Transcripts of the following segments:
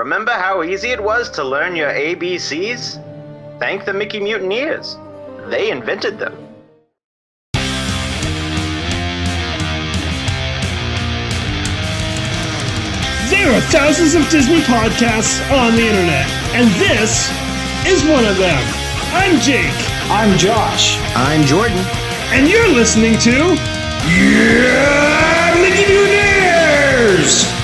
Remember how easy it was to learn your ABCs? Thank the Mickey Mutineers. They invented them. There are thousands of Disney podcasts on the internet, and this is one of them. I'm Jake. I'm Josh. I'm Jordan. And you're listening to Mickey Mutilators!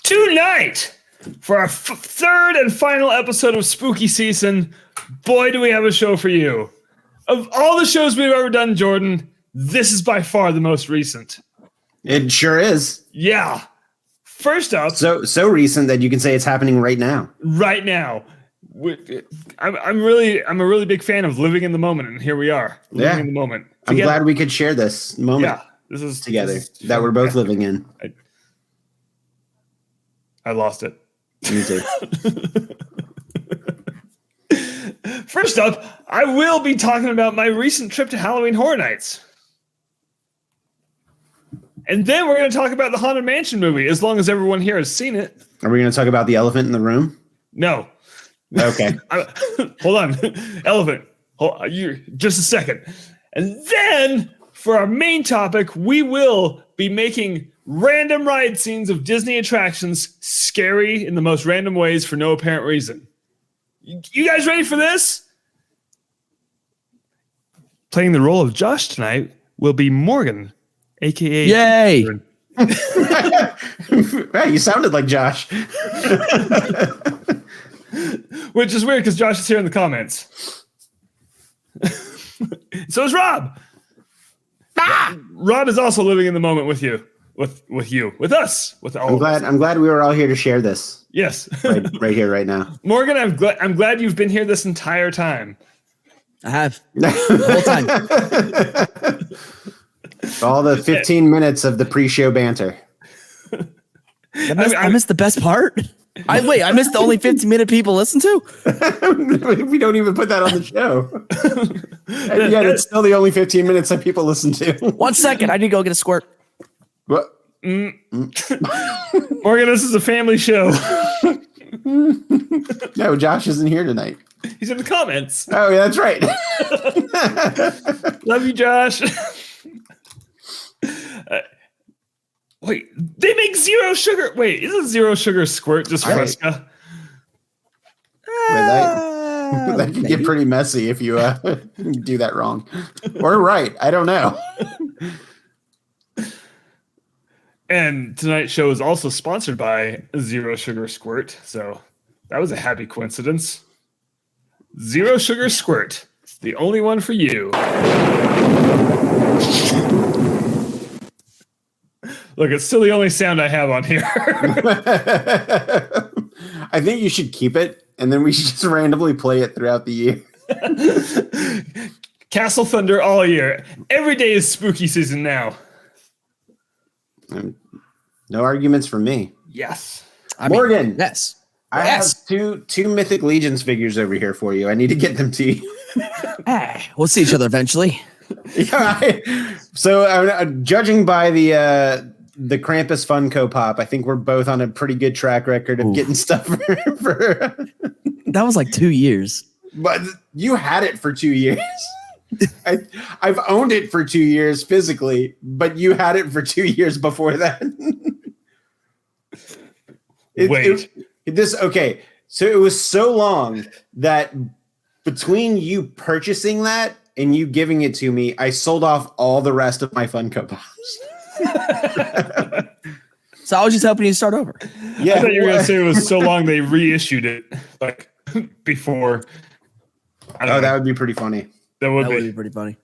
Tonight, for our third and final episode of Spooky Season, boy, do we have a show for you. Of all the shows we've ever done, Jordan, this is by far the most recent. It sure is. Yeah. First up, so recent that you can say it's happening right now. Right now, I'm a really big fan of living in the moment, and here we are living in the moment. I'm glad we could share this moment. Yeah, this is together that we're both living in. I lost it. Me too. First up, I will be talking about my recent trip to Halloween Horror Nights. And then we're going to talk about the Haunted Mansion movie, as long as everyone here has seen it. Are we going to talk about the elephant in the room? No. Okay. Hold on. Elephant. Just a second. And then, for our main topic, we will be making random ride scenes of Disney attractions scary in the most random ways for no apparent reason. You guys ready for this? Playing the role of Josh tonight will be Morgan, a.k.a. Yay! Hey, you sounded like Josh. Which is weird because Josh is here in the comments. So is Rob. Rob is also living in the moment with you. With us, with all of us. I'm glad we were all here to share this. Yes. right here, right now. Morgan, I'm glad you've been here this entire time. I have. The whole time. All the 15 minutes of the pre-show banter. I missed the best part. I missed the only 15-minute people listen to? We don't even put that on the show. And yet it's still the only 15 minutes that people listen to. 1 second. I need to go get a squirt. What? Morgan, this is a family show. No, Josh isn't here tonight. He's in the comments. Oh, yeah, that's right. Love you, Josh. Wait, they make zero sugar. Wait, isn't zero sugar squirt just Fresca? That can get pretty messy if you do that wrong. Or right. I don't know. And tonight's show is also sponsored by Zero Sugar Squirt. So that was a happy coincidence. Zero Sugar Squirt. The only one for you. Look, it's still the only sound I have on here. I think you should keep it, and then we should just randomly play it throughout the year. Castle Thunder all year. Every day is spooky season now. No arguments from me. Yes. Morgan. Yes. I have two Mythic Legions figures over here for you. I need to get them to you. We'll see each other eventually. Yeah. So judging by the Krampus Funko Pop, I think we're both on a pretty good track record of getting stuff for That was like 2 years. But you had it for 2 years. I've owned it for 2 years physically, but you had it for 2 years before that. Okay. So it was so long that between you purchasing that and you giving it to me, I sold off all the rest of my Funko Pops. So I was just hoping you start over. Yeah, I thought you were going to say it was so long they reissued it like before. That would be pretty funny. That would be pretty funny.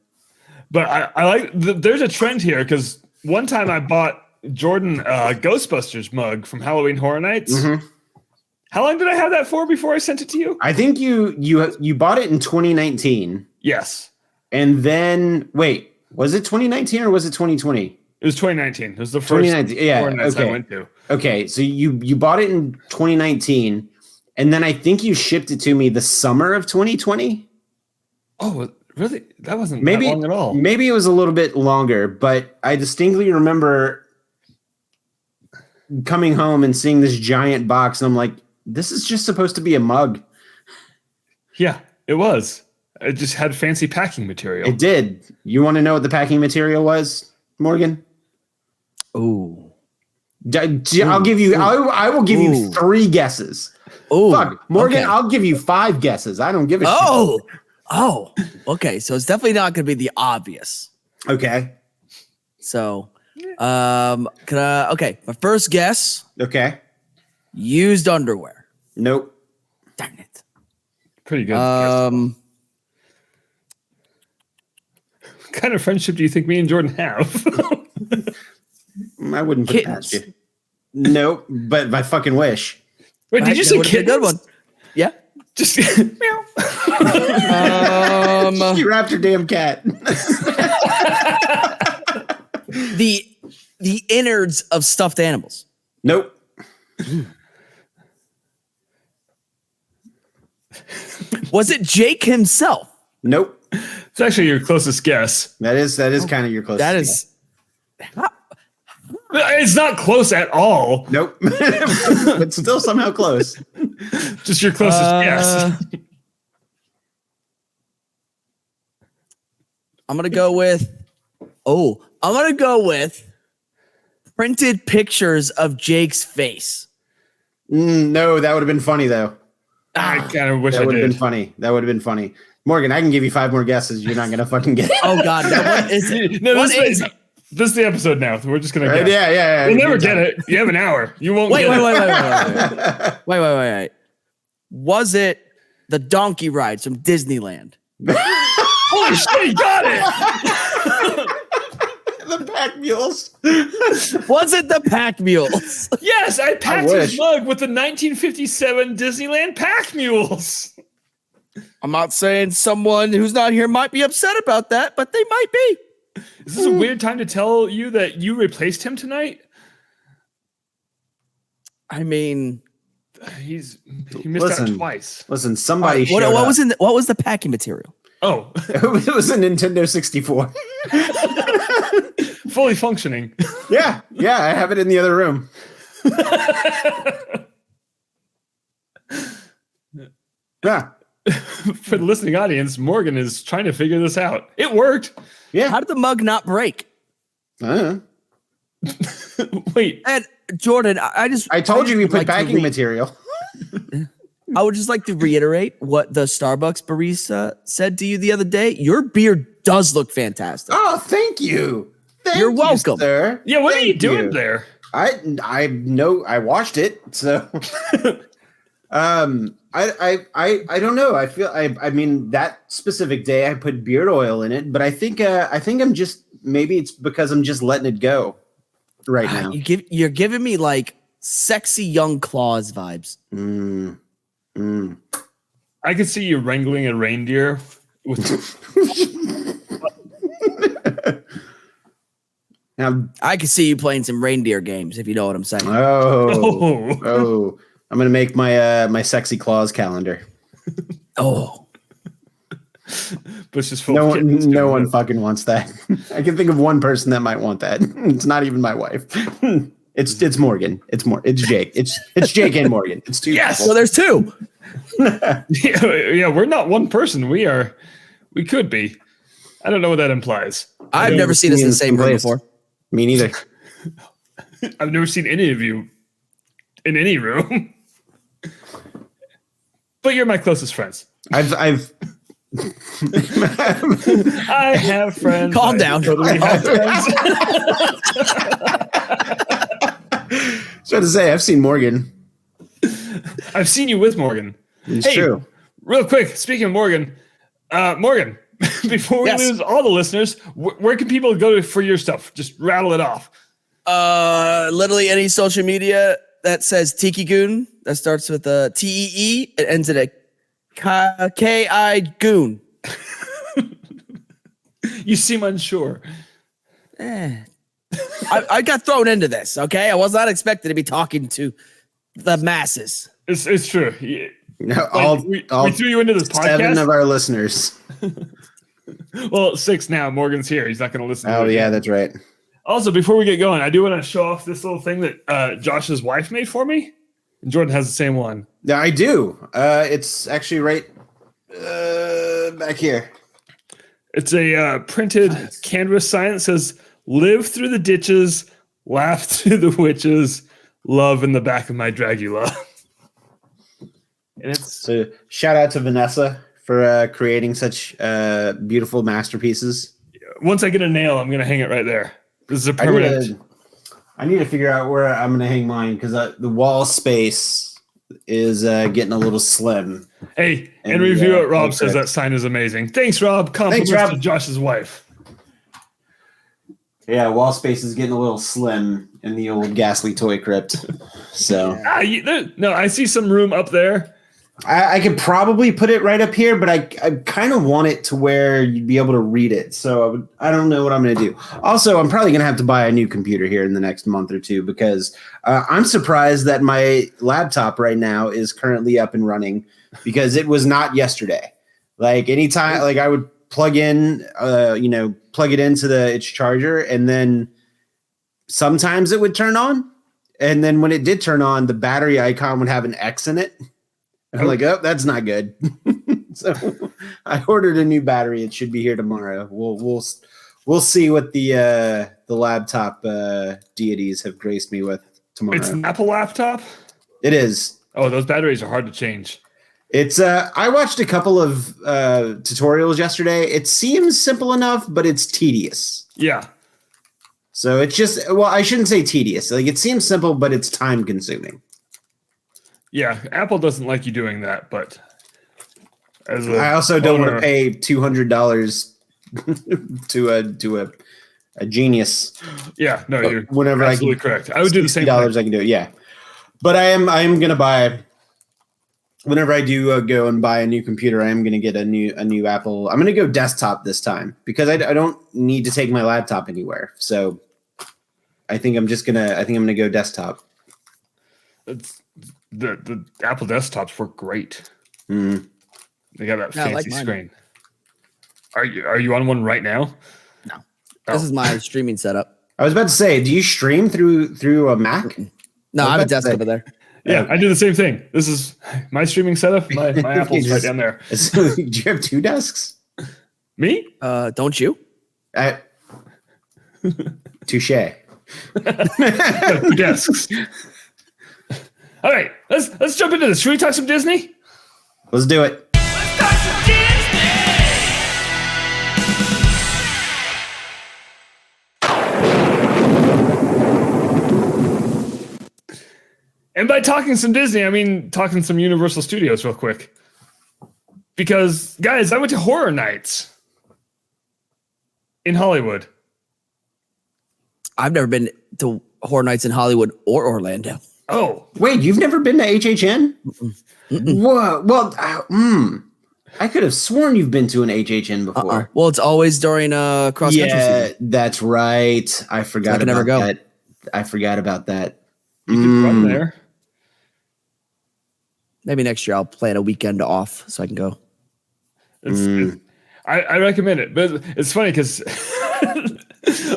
But I like there's a trend here because one time I bought Jordan Ghostbusters mug from Halloween Horror Nights. Mm-hmm. How long did I have that for before I sent it to you? I think you bought it in 2019. Yes. And then wait, was it 2019 or was it 2020? It was 2019. It was the first Horror Nights I went to. Okay, so you bought it in 2019, and then I think you shipped it to me the summer of 2020. Oh, Really? That wasn't Maybe that long at all. Maybe it was a little bit longer, but I distinctly remember coming home and seeing this giant box, and I'm like, this is just supposed to be a mug. Yeah, it was. It just had fancy packing material. It did. You want to know what the packing material was, Morgan? Ooh. I'll give you. I will give you 3 guesses. Oh, Fuck, Morgan. okay. I'll give you 5 guesses. I don't give a Oh, okay. So it's definitely not going to be the obvious. shit. Okay. So, okay. My first guess: Okay. used underwear. Nope. Darn it. Pretty good. What kind of friendship do you think me and Jordan have? I wouldn't put it past you. Nope. But my fucking wish. Wait, did you say kittens? Good one. Yeah. Just You wrapped your damn cat. the innards of stuffed animals. Nope. Was it Jake himself? Nope. It's actually your closest guess. That is kind of your closest. That is. It's not close at all. Nope. But still somehow close. Just your closest guess. I'm gonna go with. I'm gonna go with printed pictures of Jake's face. No, that would have been funny though. I kind of wish That I would have did. been funny. That would have been funny. Morgan, I can give you 5 more guesses. You're not gonna fucking get it. Oh God, no, what is it? No, What this is it? this is the episode now. We're just gonna guess. Yeah. We'll never get it. You have an hour. You won't Wait. get it. Wait. Was it the donkey rides from Disneyland? Holy shit, he got it! The pack mules. Was it the pack mules? Yes, I packed I his wish. mug with the 1957 Disneyland pack mules. I'm not saying someone who's not here might be upset about that, but they might be. Is this a weird time to tell you that you replaced him tonight? I mean, He missed out twice. Listen, somebody what showed up. was what was the packing material? Oh, It was a Nintendo 64. fully functioning. Yeah, I have it in the other room. Yeah. For the listening audience, Morgan is trying to figure this out. It worked. Yeah. How did the mug not break? Wait, And Jordan, I told you we put like to packing material. I would just like to reiterate what the Starbucks barista said to you the other day. Your beer does look fantastic. Oh, thank you. You're welcome. Sir. yeah, what are you Thank doing there? I know I watched it, so I don't know. I feel I mean that specific day I put beard oil in it, but I think I'm just maybe it's because I'm just letting it go right now. You're giving me like sexy young Claus vibes. I could see you wrangling a reindeer with Now, I can see you playing some reindeer games if you know what I'm saying. oh, I'm gonna make my my sexy claws calendar. Oh, but it's just full No of one, kittens no doing one it. fucking wants that. I can think of one person that might want that. It's not even my wife. It's Morgan. It's Jake. It's Jake and Morgan. It's 2 Yes! so there's 2. Yeah, we're not one person. We could be. I don't know what that implies. I've never seen us in the same room before. Me neither. I've never seen any of you in any room. But you're my closest friends. I've I have friends. Calm I down. totally have friends. trying to say I've seen Morgan. I've seen you with Morgan. It's true. Real quick, speaking of Morgan, Morgan, before we Yes. lose all the listeners, where can people go for your stuff? Just rattle it off. Literally any social media that says Tiki Goon that starts with a TEE, it ends in a KI Goon. You seem unsure. I got thrown into this. Okay, I was not expected to be talking to the masses. It's true. No, Like, we threw you into this 7 podcast. of our listeners. Well, 6 now. Morgan's here. He's not going to listen to Oh it. yeah, that's right. Also, before we get going, I do want to show off this little thing that Josh's wife made for me. And Jordan has the same one. Yeah, I do. It's actually right back here. It's a printed canvas sign that says, "Live through the ditches, laugh through the witches, love in the back of my Dragula." And it's So shout out to Vanessa for creating such beautiful masterpieces. once I get a nail, I'm going to hang it right there. This is a permanent. I need to figure out where I'm going to hang mine because the wall space is getting a little slim. Hey, and review it. Rob says that sign is amazing. Thanks, Rob. Compliments to Josh's wife. Yeah, wall space is getting a little slim in the old ghastly toy crypt. So No, I see some room up there. I could probably put it right up here, but I kind of want it to where you'd be able to read it. So I don't know what I'm going to do. Also, I'm probably going to have to buy a new computer here in the next month or two because I'm surprised that my laptop right now is currently up and running because it was not yesterday. Like anytime, like I would plug in, plug it into its charger, and then sometimes it would turn on. And then when it did turn on, the battery icon would have an X in it. I'm like, oh, that's not good. So I ordered a new battery. It should be here tomorrow. We'll see what the laptop deities have graced me with tomorrow. It's an Apple laptop? It is. Oh, those batteries are hard to change. It's I watched a couple of tutorials yesterday. It seems simple enough, but it's tedious. Yeah. So it's just, well, I shouldn't say tedious. Like it seems simple, but it's time consuming. Yeah, Apple doesn't like you doing that, but I also don't want to pay $200 to a genius. Yeah, no, you're whenever absolutely correct. I would do the same $60 thing. I can do it. Yeah, but I am gonna buy. Whenever I do go and buy a new computer, I am gonna get a new Apple. I'm gonna go desktop this time because I don't need to take my laptop anywhere. So I think I'm gonna go desktop. It's, the Apple desktops work great. Mm. They got that Yeah, I like fancy mine. screen. Are you on one right now? No. Oh. This is my streaming setup. I was about to say, do you stream through a Mac? No, I have a That's desk over there. Yeah, Okay. I do the same thing. This is my streaming setup. My Apple's right down there. So, do you have two desks? Me? Don't you? Touche. Two desks. All right, let's jump into this. Should we talk some Disney? Let's do it. Let's talk some Disney. And by talking some Disney, I mean talking some Universal Studios real quick. Because, guys, I went to Horror Nights in Hollywood. I've never been to Horror Nights in Hollywood or Orlando. Oh, Wait, you've never been to HHN? Whoa. Well, I could have sworn you've been to an HHN before. Well, it's always during cross country Yeah, season. that's right. I forgot can never about go. that. I forgot about that. you could run there. Maybe next year I'll plan a weekend off so I can go. I recommend it, but it's funny because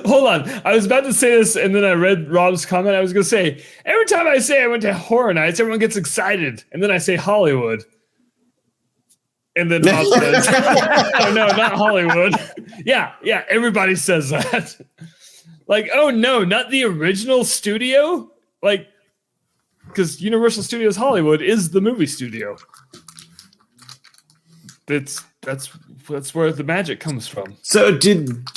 hold on, I was about to say this and then I read Rob's comment. I was going to say every time I say I went to Horror Nights, everyone gets excited, and then I say Hollywood, and then Rob says, "Oh no, not Hollywood." Yeah, everybody says that. Like, oh no, not the original studio, like. Because Universal Studios Hollywood is the movie studio. That's where the magic comes from. So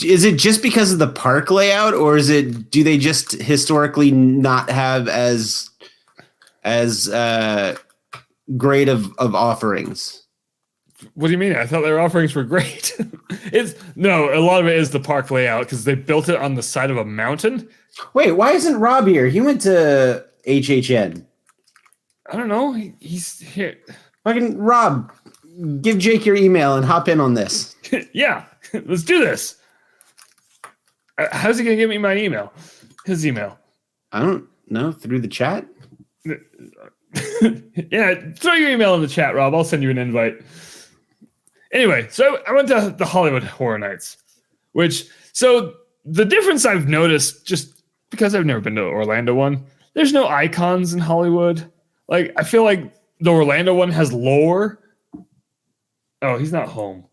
is it just because of the park layout, or do they just historically not have as great of offerings? What do you mean? I thought their offerings were great. No, a lot of it is the park layout because they built it on the side of a mountain. Wait, why isn't Rob here? He went to HHN. I don't know. He's here. Fucking Rob, give Jake your email and hop in on this. Yeah, let's do this. How's he gonna give me my email? His email. I don't know, through the chat. Yeah, throw your email in the chat, Rob. I'll send you an invite. Anyway, so I went to the Hollywood Horror Nights, so the difference I've noticed, just because I've never been to the Orlando one, there's no icons in Hollywood. Like, I feel like the Orlando one has lore. Oh, he's not home.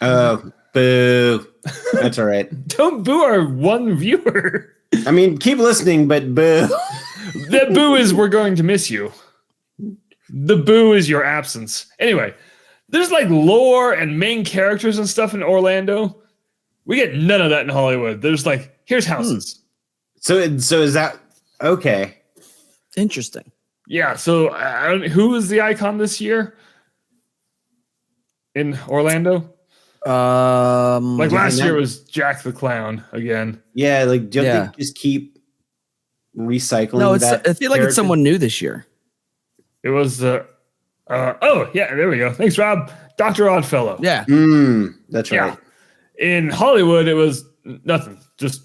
Oh, boo. That's all right. Don't boo our one viewer. I mean, keep listening, but boo. The boo is we're going to miss you. The boo is your absence. Anyway, there's like lore and main characters and stuff in Orlando. We get none of that in Hollywood. There's like, here's houses. So is that okay? Interesting. Yeah. So who is the icon this year in Orlando? Like last year was Jack the Clown again. Yeah, like don't they just keep recycling? No, that I feel like it's someone new this year. It was oh yeah, there we go. Thanks, Rob. Dr. Oddfellow. Yeah. That's right. In Hollywood, it was nothing. Just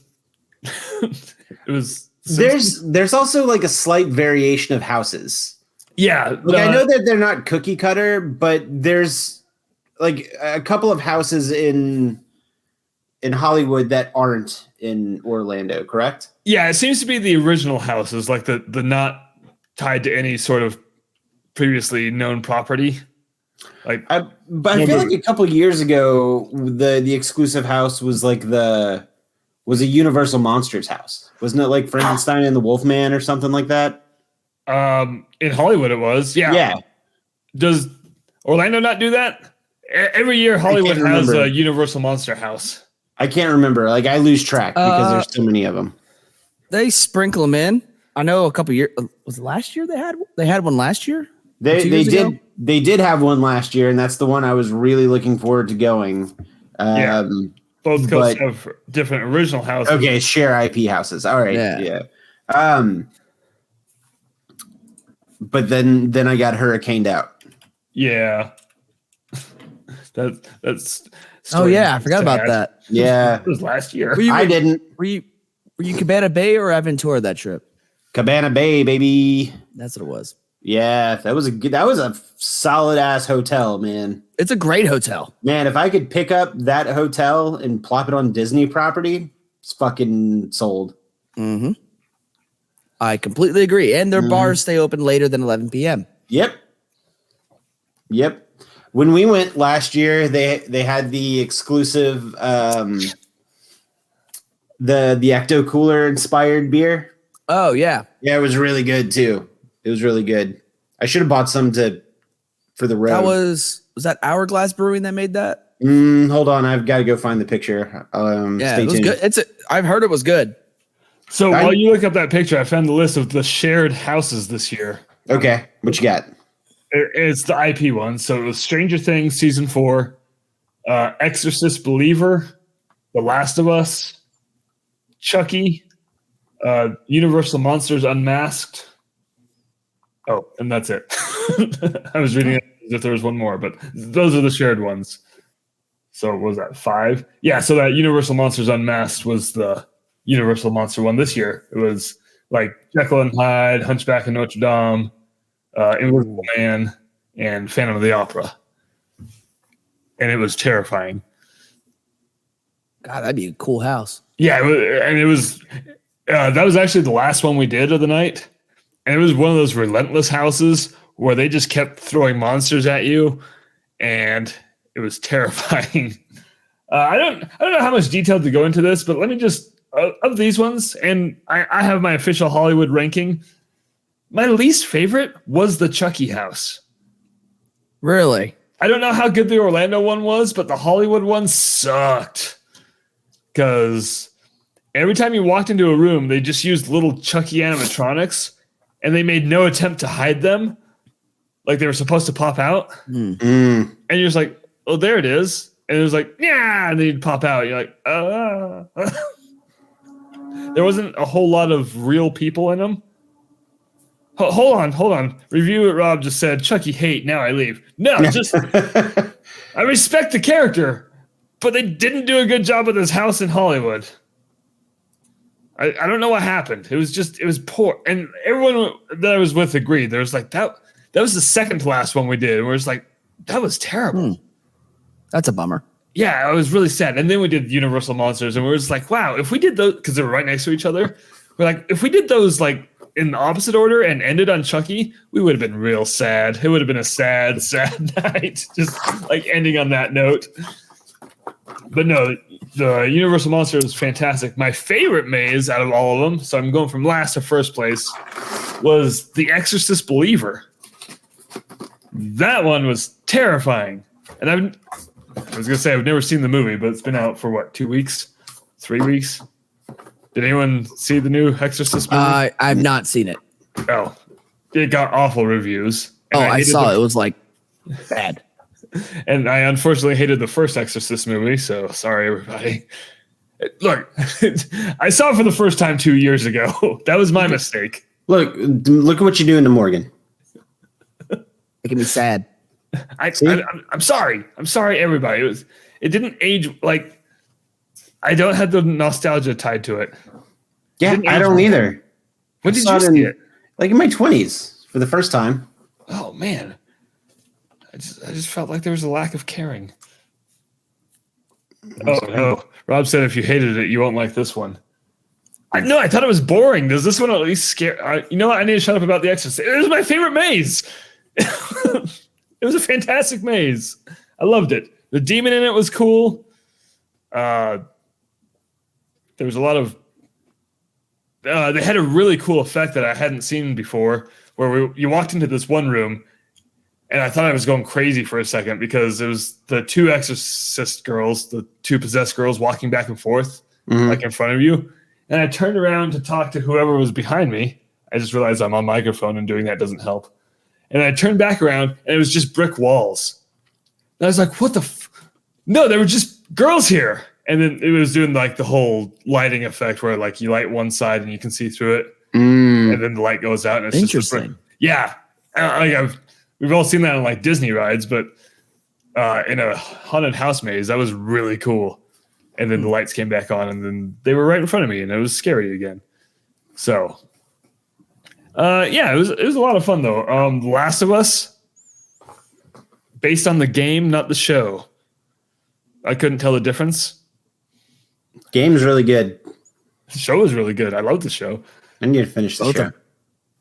it was. There's also like a slight variation of houses. Yeah, like I know that they're not cookie cutter, but there's like a couple of houses in Hollywood that aren't in Orlando, correct? Yeah, it seems to be the original houses, like the not tied to any sort of previously known property. Like, but I feel like a couple of years ago, the exclusive house was like a Universal Monsters house, wasn't it? Like Frankenstein and the Wolfman or something like that. In Hollywood, it was. Yeah. Yeah. Does Orlando not do that? Every year, Hollywood has a Universal Monster house. I can't remember. Like I lose track because there's so many of them. They sprinkle them in. I know a couple years. Was it last year they had one last year? They did have one last year, and that's the one I was really looking forward to going. Both coasts have different original houses. Okay, share IP houses. All right, yeah. But then I got hurricaned out. Yeah. That's. Oh yeah, I forgot about that. Yeah, it was last year. I didn't. Were you Cabana Bay or Aventura that trip? Cabana Bay, baby. That's what it was. Yeah, that was a solid ass hotel, man. It's a great hotel. Man, if I could pick up that hotel and plop it on Disney property, it's fucking sold. Mm-hmm. I completely agree. And their bars stay open later than 11 p.m. Yep. When we went last year, they had the exclusive the Ecto Cooler inspired beer. Oh yeah. Yeah, it was really good too. It was really good. I should have bought some for the road. That was that Hourglass Brewing that made that? Hold on, I've got to go find the picture. Yeah, stay it was tuned. good. I've heard it was good. So while you look up that picture, I found the list of the shared houses this year. Okay, what you got? It's the IP one. So it was Stranger Things season 4, Exorcist Believer, The Last of Us, Chucky, Universal Monsters Unmasked. Oh, and that's it. I was reading it as if there was one more, but those are the shared ones. So what was that, 5? Yeah, so that Universal Monsters Unmasked was the Universal Monster one this year. It was like Jekyll and Hyde, Hunchback of Notre Dame, Invisible Man, and Phantom of the Opera. And it was terrifying. God, that'd be a cool house. Yeah, it was that was actually the last one we did of the night. And it was one of those relentless houses where they just kept throwing monsters at you, and it was terrifying. I don't know how much detail to go into this, but let me just of these ones, and I have my official Hollywood ranking. My least favorite was the Chucky house. Really? I don't know how good the Orlando one was, but the Hollywood one sucked. Because every time you walked into a room, they just used little Chucky animatronics, and they made no attempt to hide them, like they were supposed to pop out. And you're just like, oh, there it is. And it was like, yeah, and then you'd pop out. You're like, There wasn't a whole lot of real people in them. Hold on. Review it, Rob just said, Chucky hate, now I leave. No, just, I respect the character, but they didn't do a good job with this house in Hollywood. I don't know what happened. It was poor. And everyone that I was with agreed. There was like, that was the second to last one we did. And we're just like, that was terrible. That's a bummer. Yeah, I was really sad. And then we did Universal Monsters, and we were just like, wow, if we did those, because they were right next to each other, we're like, if we did those like in the opposite order and ended on Chucky, we would have been real sad. It would have been a sad, sad night, just like ending on that note. But no, the Universal Monster was fantastic. My favorite maze out of all of them, so I'm going from last to first place, was The Exorcist Believer. That one was terrifying. And I was going to say, I've never seen the movie, but it's been out for what, 2 weeks? 3 weeks? Did anyone see the new Exorcist movie? I've not seen it. Oh, it got awful reviews. I saw it. It was like bad. And I unfortunately hated the first Exorcist movie, so sorry, everybody. Look, I saw it for the first time 2 years ago. That was my mistake. Look at what you're doing to Morgan. Making me sad. I'm sorry. I'm sorry, everybody. It didn't age like I don't have the nostalgia tied to it. Yeah, I don't either. When did you see it? Like in my 20s for the first time. Oh man. I just felt like there was a lack of caring. Oh no. Rob said if you hated it, you won't like this one. I thought it was boring. Does this one at least scare? You know what? I need to shut up about The Exorcist. It was my favorite maze. It was a fantastic maze. I loved it. The demon in it was cool. There was a lot of. They had a really cool effect that I hadn't seen before, where you walked into this one room, and I thought I was going crazy for a second because it was the two exorcist girls, the two possessed girls walking back and forth, like in front of you. And I turned around to talk to whoever was behind me. I just realized I'm on microphone and doing that doesn't help. And I turned back around and it was just brick walls. And I was like, what the No, they were just girls here. And then it was doing like the whole lighting effect where like you light one side and you can see through it. And then the light goes out and it's just a brick. Yeah. We've all seen that on like Disney rides, but in a haunted house maze, that was really cool. And then the lights came back on and then they were right in front of me and it was scary again. So, it was a lot of fun though. The Last of Us, based on the game, not the show. I couldn't tell the difference. Game's really good. The show was really good. I love the show. I need to finish the show.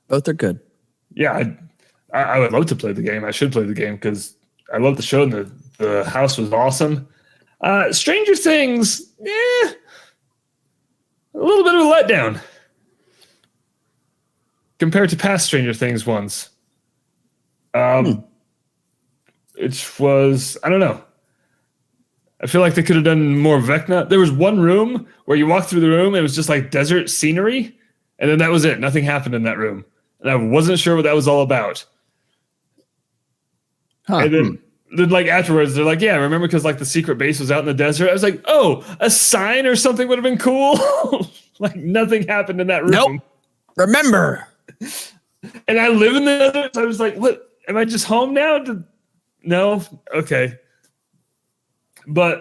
Both are good. Yeah, I would love to play the game. I should play the game because I love the show and the house was awesome. Stranger Things, a little bit of a letdown compared to past Stranger Things ones. It was, I don't know. I feel like they could have done more Vecna. There was one room where you walk through the room and it was just like desert scenery. And then that was it. Nothing happened in that room. And I wasn't sure what that was all about. And then like afterwards, they're like, yeah, remember because like the secret base was out in the desert? I was like, oh, a sign or something would have been cool. Like nothing happened in that room. Nope. Remember. And I live in the desert. So I was like, what? Am I just home now? No? Okay. But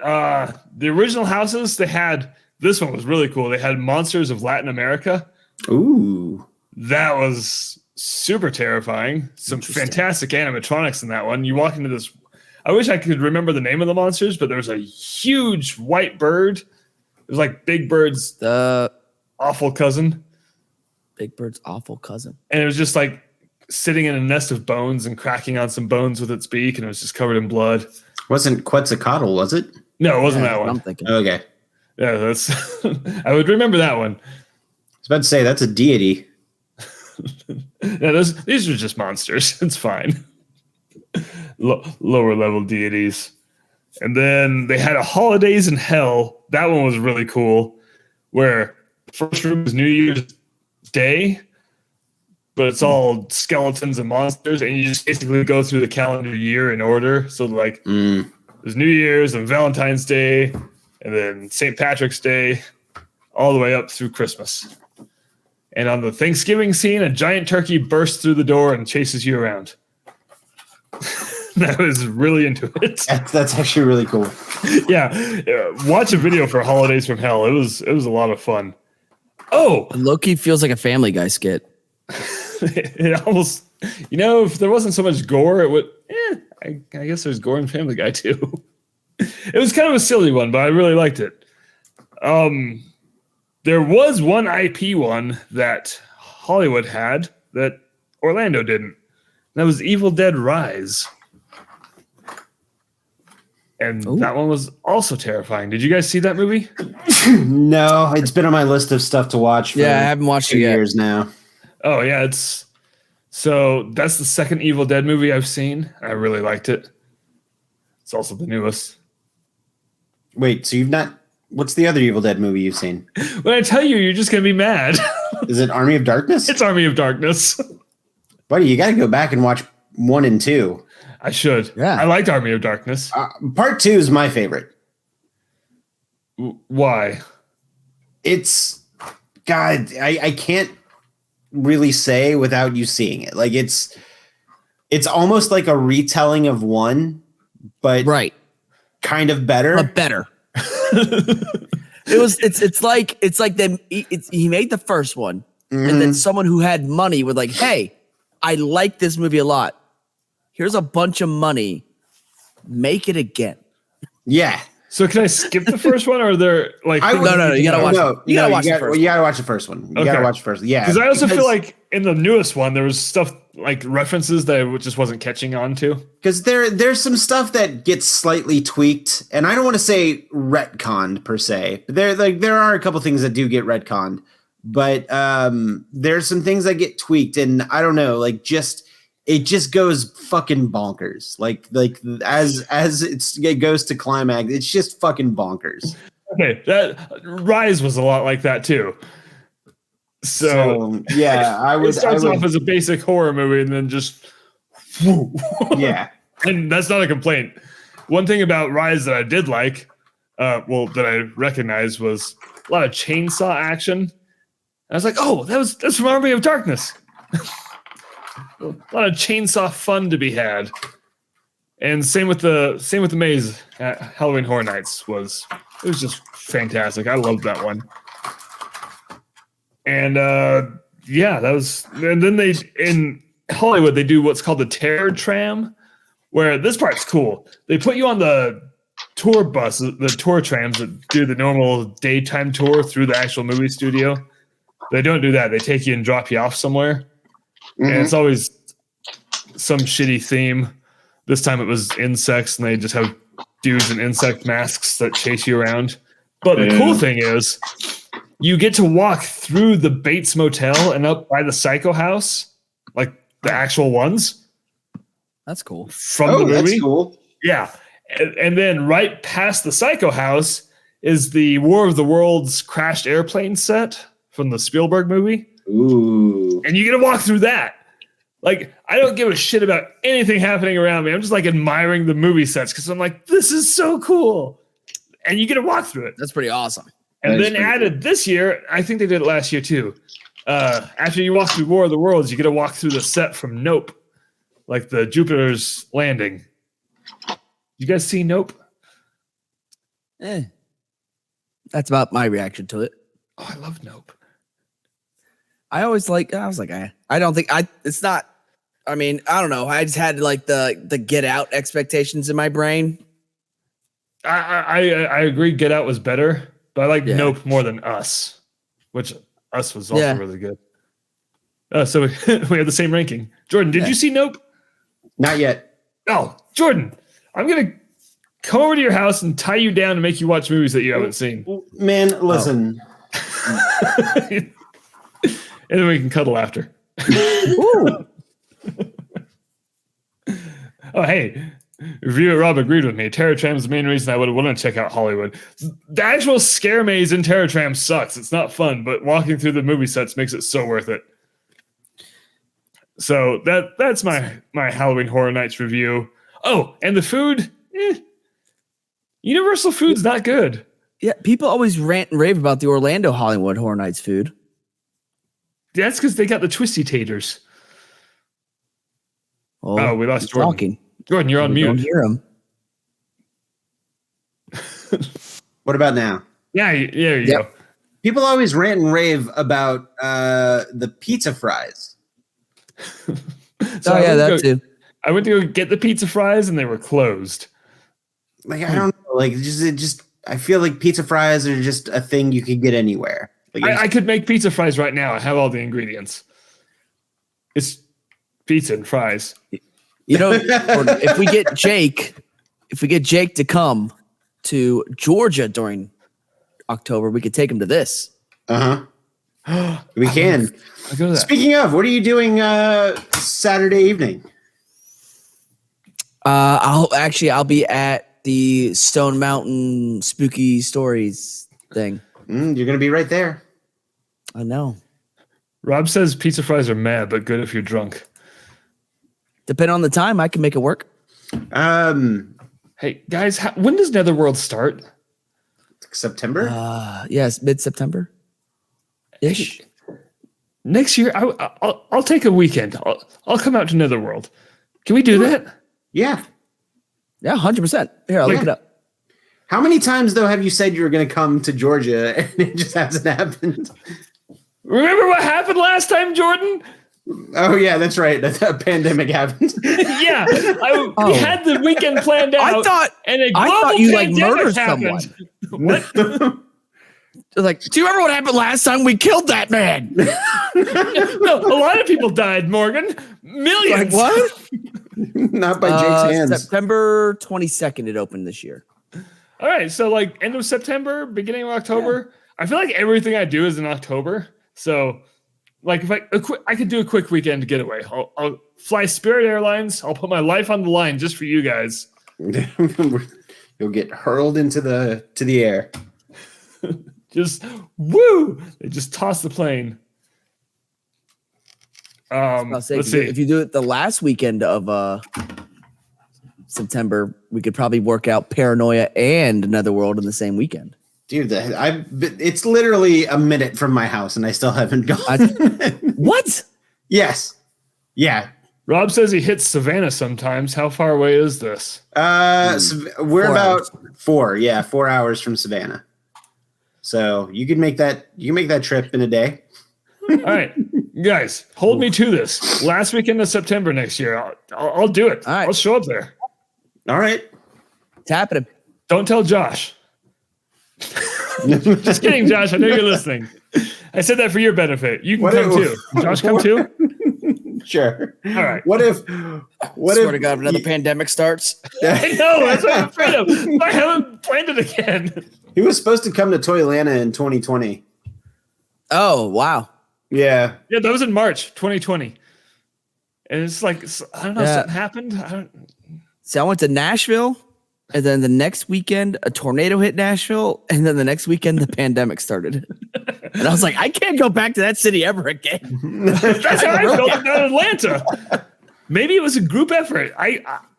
the original houses, this one was really cool. They had monsters of Latin America. Ooh. That was super terrifying. Some fantastic animatronics in that one. You walk into this. I wish I could remember the name of the monsters, but there was a huge white bird. It was like Big Bird's awful cousin. Big Bird's awful cousin. And it was just like sitting in a nest of bones and cracking on some bones with its beak, and it was just covered in blood. Wasn't Quetzalcoatl, was it? No, it wasn't that one. I'm thinking. Okay. Yeah, that's. I would remember that one. I was about to say that's a deity. Yeah, these are just monsters. It's fine. Lower level deities. And then they had a Holidays in Hell. That one was really cool. Where the first room was New Year's Day, but it's all skeletons and monsters, and you just basically go through the calendar year in order. So like there's New Year's and Valentine's Day, and then St. Patrick's Day, all the way up through Christmas. And on the Thanksgiving scene, a giant turkey bursts through the door and chases you around. I was really into it. That's actually really cool. Yeah. Watch a video for Holidays from Hell. It was a lot of fun. Oh, Loki feels like a Family Guy skit. It almost, if there wasn't so much gore, it would. I guess there's gore in Family Guy too. It was kind of a silly one, but I really liked it. There was one IP one that Hollywood had that Orlando didn't. That was Evil Dead Rise. And that one was also terrifying. Did you guys see that movie? No, it's been on my list of stuff to watch for I haven't watched it yet. years now. Oh, yeah. So that's the second Evil Dead movie I've seen. I really liked it. It's also the newest. Wait, so you've not... What's the other Evil Dead movie you've seen? When I tell you, you're just going to be mad. Is it Army of Darkness? It's Army of Darkness. Buddy, you got to go back and watch 1 and 2. I should. Yeah. I liked Army of Darkness. Part 2 is my favorite. Why? It's... God, I can't really say without you seeing it. Like, it's almost like a retelling of 1, but Right. kind of better. But better. It's like he made the first one, and then someone who had money was like, "Hey, I like this movie a lot. Here's a bunch of money. Make it again." Yeah. So can I skip the first one, or are there like? No, you gotta watch it. You gotta watch the first one. You gotta watch the first one. You gotta watch the first one. Yeah. Because I also feel like in the newest one there was stuff like references that I just wasn't catching on to. Because there's some stuff that gets slightly tweaked, and I don't want to say retconned per se. But there are a couple things that do get retconned, but there's some things that get tweaked, and I don't know, like it just goes fucking bonkers. Like as it goes to climax, it's just fucking bonkers. Okay, that Rise was a lot like that too. So yeah, it starts off as a basic horror movie and then just whoo. Yeah. And that's not a complaint. One thing about Rise that I did like, that I recognized was a lot of chainsaw action. I was like, oh, that's from Army of Darkness. A lot of chainsaw fun to be had. And same with the maze at Halloween Horror Nights it was just fantastic. I loved that one. And and then they in Hollywood they do what's called the Terror Tram, where this part's cool. They put you on the tour bus, the tour trams that do the normal daytime tour through the actual movie studio. They don't do that. They take you and drop you off somewhere. And it's always some shitty theme. This time it was insects, and they just have dudes in insect masks that chase you around. But the cool thing is, you get to walk through the Bates Motel and up by the Psycho House, like the actual ones. That's cool. From the movie. That's cool. Yeah. And then right past the Psycho House is the War of the Worlds crashed airplane set from the Spielberg movie. Ooh. And you get to walk through that. Like, I don't give a shit about anything happening around me. I'm just like admiring the movie sets because I'm like, this is so cool. And you get to walk through it. That's pretty awesome. And then added this year, I think they did it last year too. After you walk through War of the Worlds, you get to walk through the set from Nope, like the Jupiter's Landing. You guys see Nope? That's about my reaction to it. Oh, I love Nope. I was like, I don't think it's not. I mean, I don't know. I just had like the Get Out expectations in my brain. I agree. Get Out was better, but I like Nope more than Us, which Us was also really good. So we have the same ranking. Jordan, did you see Nope? Not yet. Oh, Jordan, I'm gonna come over to your house and tie you down and make you watch movies that you haven't seen. Man, listen. And then we can cuddle after. Ooh. Oh, hey. Reviewer Rob agreed with me. Terror Tram is the main reason I would want to check out Hollywood. The actual scare maze in Terror Tram sucks. It's not fun, but walking through the movie sets makes it so worth it. So that's my Halloween Horror Nights review. Oh, and the food, Universal food's not good. Yeah, people always rant and rave about the Orlando Hollywood Horror Nights food. That's because they got the twisty taters. Oh, we lost Jordan. Talking. Jordan, you're on mute. Don't hear him. What about now? Yeah, there you go. People always rant and rave about the pizza fries. So that too. I went to go get the pizza fries and they were closed. Like, I don't know. Like I feel like pizza fries are just a thing you could get anywhere. Like I could make pizza fries right now. I have all the ingredients. It's pizza and fries. You know, if we get Jake to come to Georgia during October, we could take him to this. We can. I'll go to that. Speaking of, what are you doing Saturday evening? I'll be at the Stone Mountain Spooky Stories thing. You're gonna be right there. I know. Rob says pizza fries are mad, but good if you're drunk. Depending on the time, I can make it work. Hey guys, when does Netherworld start? September. Yes, mid-September ish. Next year, I'll take a weekend. I'll come out to Netherworld. Can we do that? Yeah. Yeah, 100%. Here, I'll look it up. How many times though have you said you were going to come to Georgia and it just hasn't happened? Remember what happened last time, Jordan? Oh yeah, that's right. That pandemic happened. Yeah, we had the weekend planned out. I thought you like murdered happened. someone. What? Like, do you remember what happened last time we killed that man? No, a lot of people died, Morgan. Millions. Like what? Not by Jake's hands. September 22nd it opened this year. All right, so like end of September, beginning of October. Yeah. I feel like everything I do is in October. So, like if I could do a quick weekend getaway. I'll fly Spirit Airlines. I'll put my life on the line just for you guys. You'll get hurled into the air. Just woo! They just toss the plane. Let's see. If you do it the last weekend of September, we could probably work out Paranoia and Netherworld in the same weekend. Dude, it's literally a minute from my house, and I still haven't gone. What? Yes. Yeah. Rob says he hits Savannah sometimes. How far away is this? We're about 4 hours from Savannah. So you can make that trip in a day. All right, guys, hold me to this. Last weekend of September next year, I'll do it. All right. I'll show up there. All right. It's happening. Don't tell Josh. Just kidding, Josh. I know you're listening. I said that for your benefit. You can come too. Josh, come too? Sure. All right. What if Swear to God, if another pandemic starts. I know. That's what I'm afraid of. I haven't planned it again. He was supposed to come to Toylanta in 2020. Oh, wow. Yeah. Yeah, that was in March 2020. And it's like, I don't know, something happened. See, I went to Nashville, and then the next weekend, a tornado hit Nashville, and then the next weekend, the pandemic started. And I was like, I can't go back to that city ever again. That's how I felt about Atlanta. Maybe it was a group effort.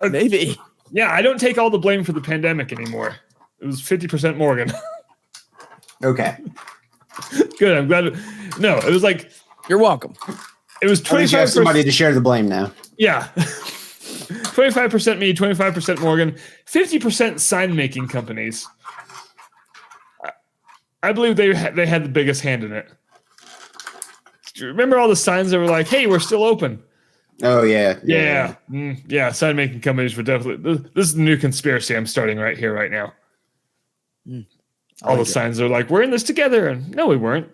Maybe. Yeah, I don't take all the blame for the pandemic anymore. It was 50% Morgan. Okay. Good. I'm glad. No, it was like. You're welcome. It was 25%. You have somebody to share the blame now. Yeah. 25% me, 25% Morgan, 50% sign making companies. I believe they had the biggest hand in it. Remember all the signs that were like, "Hey, we're still open." Oh yeah. Yeah. Sign making companies were definitely. This is the new conspiracy I'm starting right here, right now. All the signs are like, "We're in this together," and no, we weren't.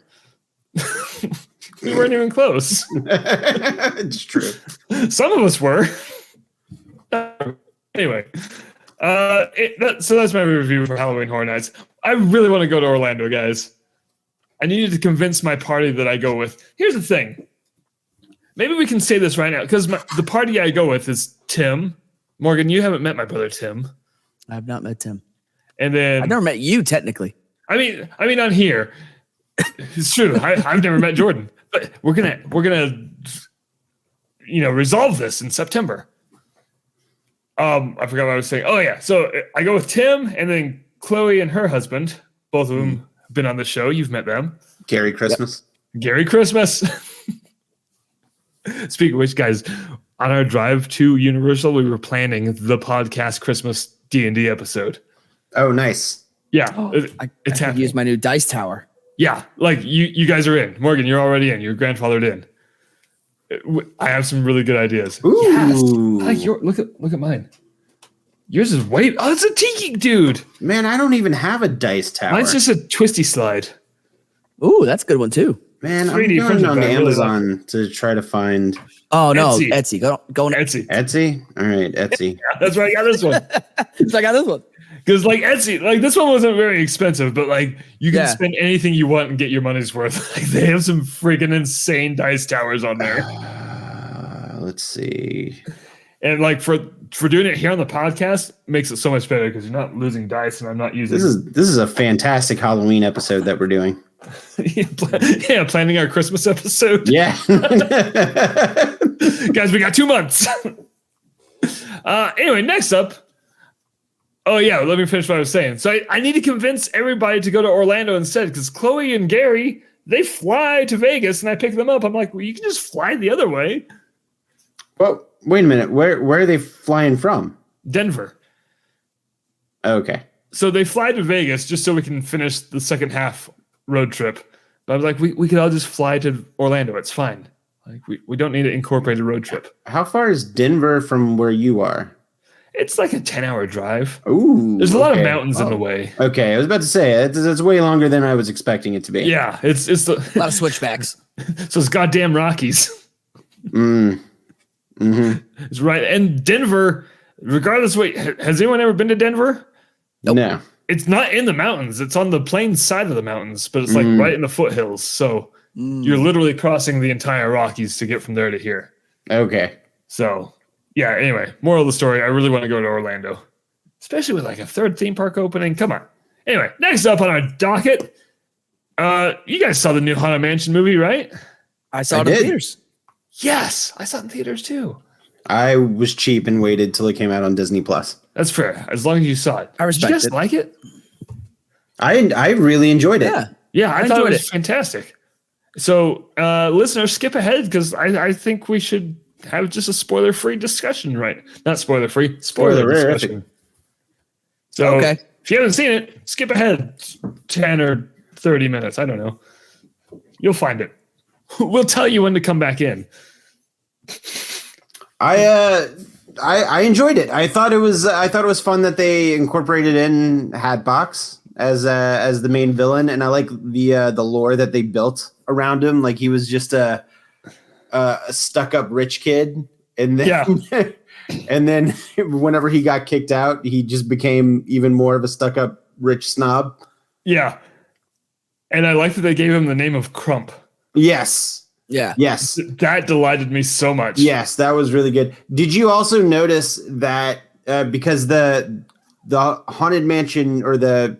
We weren't even close. It's true. Some of us were. Anyway, so that's my review for Halloween Horror Nights. I really want to go to Orlando, guys. I needed to convince my party that I go with. Here's the thing. Maybe we can say this right now, because the party I go with is Tim. Morgan, you haven't met my brother Tim. I have not met Tim. And then I've never met you, technically. I mean, on here. It's true. I've never met Jordan, but we're gonna resolve this in September. I forgot what I was saying. Oh yeah, so I go with Tim, and then Chloe and her husband. Both of them have been on the show. You've met them. Gary Christmas. Yep. Gary Christmas. Speaking of which, guys, on our drive to Universal, we were planning the podcast Christmas D&D episode. Oh, nice. Yeah, I could use my new dice tower. Yeah, like you guys are in. Morgan, you're already in. You're grandfathered in. I have some really good ideas. Ooh. Yes. Look at mine. Yours is way. Oh, it's a tiki dude. Man, I don't even have a dice tower. Mine's just a twisty slide. Ooh, that's a good one too. Man, I'm 3D going printed, on but I really Amazon to try to find Oh no, Etsy. Etsy. Go on Etsy. Etsy. All right, Etsy. That's where I got this one. So I got this one. Because like Etsy, like this one wasn't very expensive, but like you can Yeah. spend anything you want and get your money's worth. Like they have some freaking insane dice towers on there. Let's see. And like for doing it here on the podcast makes it so much better because you're not losing dice and I'm not using This is a fantastic Halloween episode that we're doing. yeah, planning our Christmas episode. Yeah. Guys, we got 2 months. Anyway, next up. Oh yeah, let me finish what I was saying. So I need to convince everybody to go to Orlando instead because Chloe and Gary, they fly to Vegas and I pick them up. I'm like, well, you can just fly the other way. Well, wait a minute. Where are they flying from? Denver. Okay. So they fly to Vegas just so we can finish the second half road trip. But I was like, we could all just fly to Orlando. It's fine. Like we don't need to incorporate a road trip. How far is Denver from where you are? It's like a 10-hour drive. Ooh. There's a lot of okay. mountains in the way. Okay, I was about to say it's way longer than I was expecting it to be. Yeah, it's the A lot of switchbacks. so it's goddamn Rockies. Mm-hmm. It's right. And Denver, regardless, wait, has anyone ever been to Denver? Nope. No. It's not in the mountains. It's on the plain side of the mountains, but it's like right in the foothills. So you're literally crossing the entire Rockies to get from there to here. Okay. So yeah, anyway, moral of the story, I really want to go to Orlando, especially with like a third theme park opening. Come on. Anyway, next up on our docket, you guys saw the new Haunted Mansion movie, right? I saw it I in did. theaters. Yes, I saw it in theaters too. I was cheap and waited till it came out on Disney Plus. That's fair, as long as you saw it. I respect Did you guys it. like it? I really enjoyed it. Yeah. Yeah, I thought it enjoyed was fantastic. So, listeners, skip ahead because I think we should have just a spoiler-free discussion, right? Not spoiler-free, spoiler Spoiler-ific. discussion. So, Okay. if you haven't seen it, skip ahead 10 or 30 minutes. I don't know. You'll find it. We'll tell you when to come back in. I enjoyed it. I thought it was fun that they incorporated in Hatbox as the main villain, and I like the lore that they built around him. Like he was just a stuck-up rich kid, and then and then whenever he got kicked out, he just became even more of a stuck-up rich snob. Yeah. And I like that they gave him the name of Crump. Yes. Yeah. Yes. That delighted me so much. Yes, that was really good. Did you also notice that because the haunted mansion or the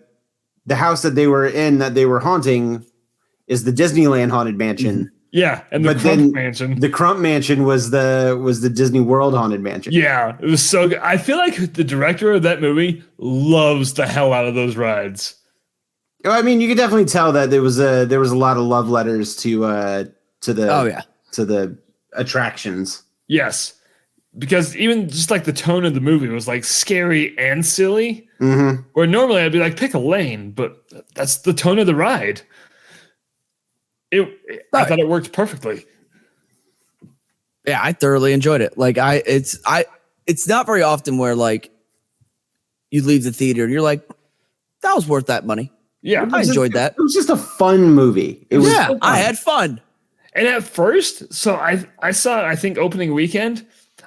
house that they were in that they were haunting is the Disneyland haunted mansion, Yeah, and the But Crump then Mansion. the Crump Mansion was the Disney World haunted mansion. Yeah, it was so good. I feel like the director of that movie loves the hell out of those rides. Well, I mean, you could definitely tell that there was a lot of love letters to the attractions. Yes, because even just like the tone of the movie was like scary and silly. Mm-hmm. Where normally I'd be like, pick a lane, but that's the tone of the ride. I thought it worked perfectly. Yeah, I thoroughly enjoyed it. Like it's not very often where like you leave the theater and you're like, that was worth that money. Yeah, I enjoyed that. It was just a fun movie. It was Yeah, so fun. I had fun. and at first, so I saw I think opening weekend.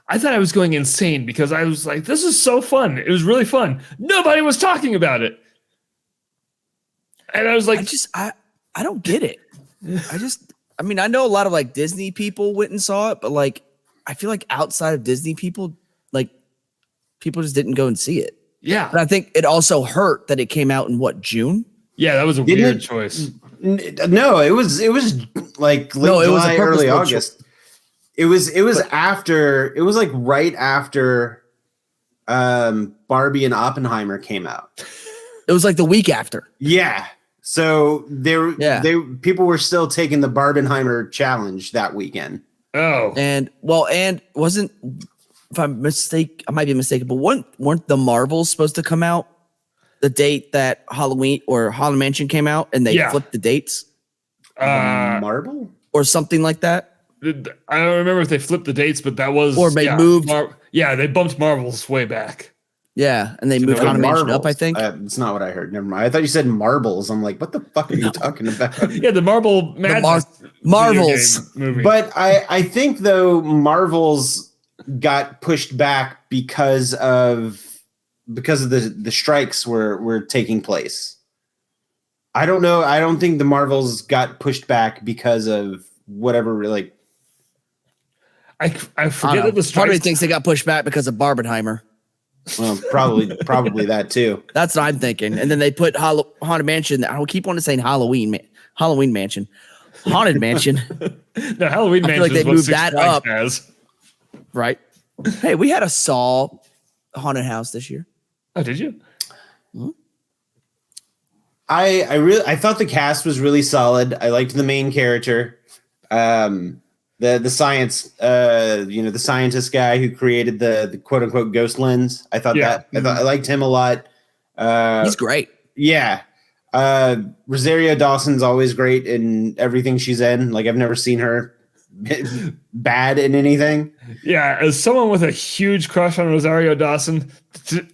I thought I was going insane because I was like, this is so fun. It was really fun. Nobody was talking about it. And I was like, I don't get it. I mean, I know a lot of like Disney people went and saw it, but like, I feel like outside of Disney people, like people just didn't go and see it. yeah. But I think it also hurt that it came out in what, June? Yeah, that was a Didn't weird it- choice. No, it was like late No, it was a July, early purposeful August. It was after. It was like right after Barbie and Oppenheimer came out. It was like the week after. Yeah. So Yeah. people were still taking the Barbenheimer challenge that weekend. Oh, And wasn't, if I might be mistaken, but weren't the Marvels supposed to come out the date that Halloween or Haunted Mansion came out, and they Yeah. flipped the dates Marble? or something like that? I don't remember if they flipped the dates, but that was Or they moved. Yeah, they bumped Marvels way back. Yeah, and they So moved they're Haunted Mansion up, I Marvels. think. It's not what I heard. Never mind. I thought you said marbles. I'm like, what the fuck are you talking about? Yeah, the Marvel Madness Marvels. video game movie. But I think though Marvels got pushed back because of the strikes were taking place. I don't know. I don't think the Marvels got pushed back because of whatever. Like, I forget I that don't know. the Part of me strikes. thinks they got pushed back because of Barbenheimer. well, probably that too. That's what I'm thinking. And then they put Haunted Mansion. I keep wanting to say Halloween Mansion. Haunted Mansion, No, Halloween I feel Mansion like they is what moved Six that Flags up. has. right? Hey, we had a Saw haunted house this year. Oh, did you? I thought the cast was really solid. I liked the main character. The science, the scientist guy who created the quote unquote ghost lens. I thought I liked him a lot. He's great. Yeah. Rosario Dawson's always great in everything she's in. Like I've never seen her bad in anything. Yeah, as someone with a huge crush on Rosario Dawson,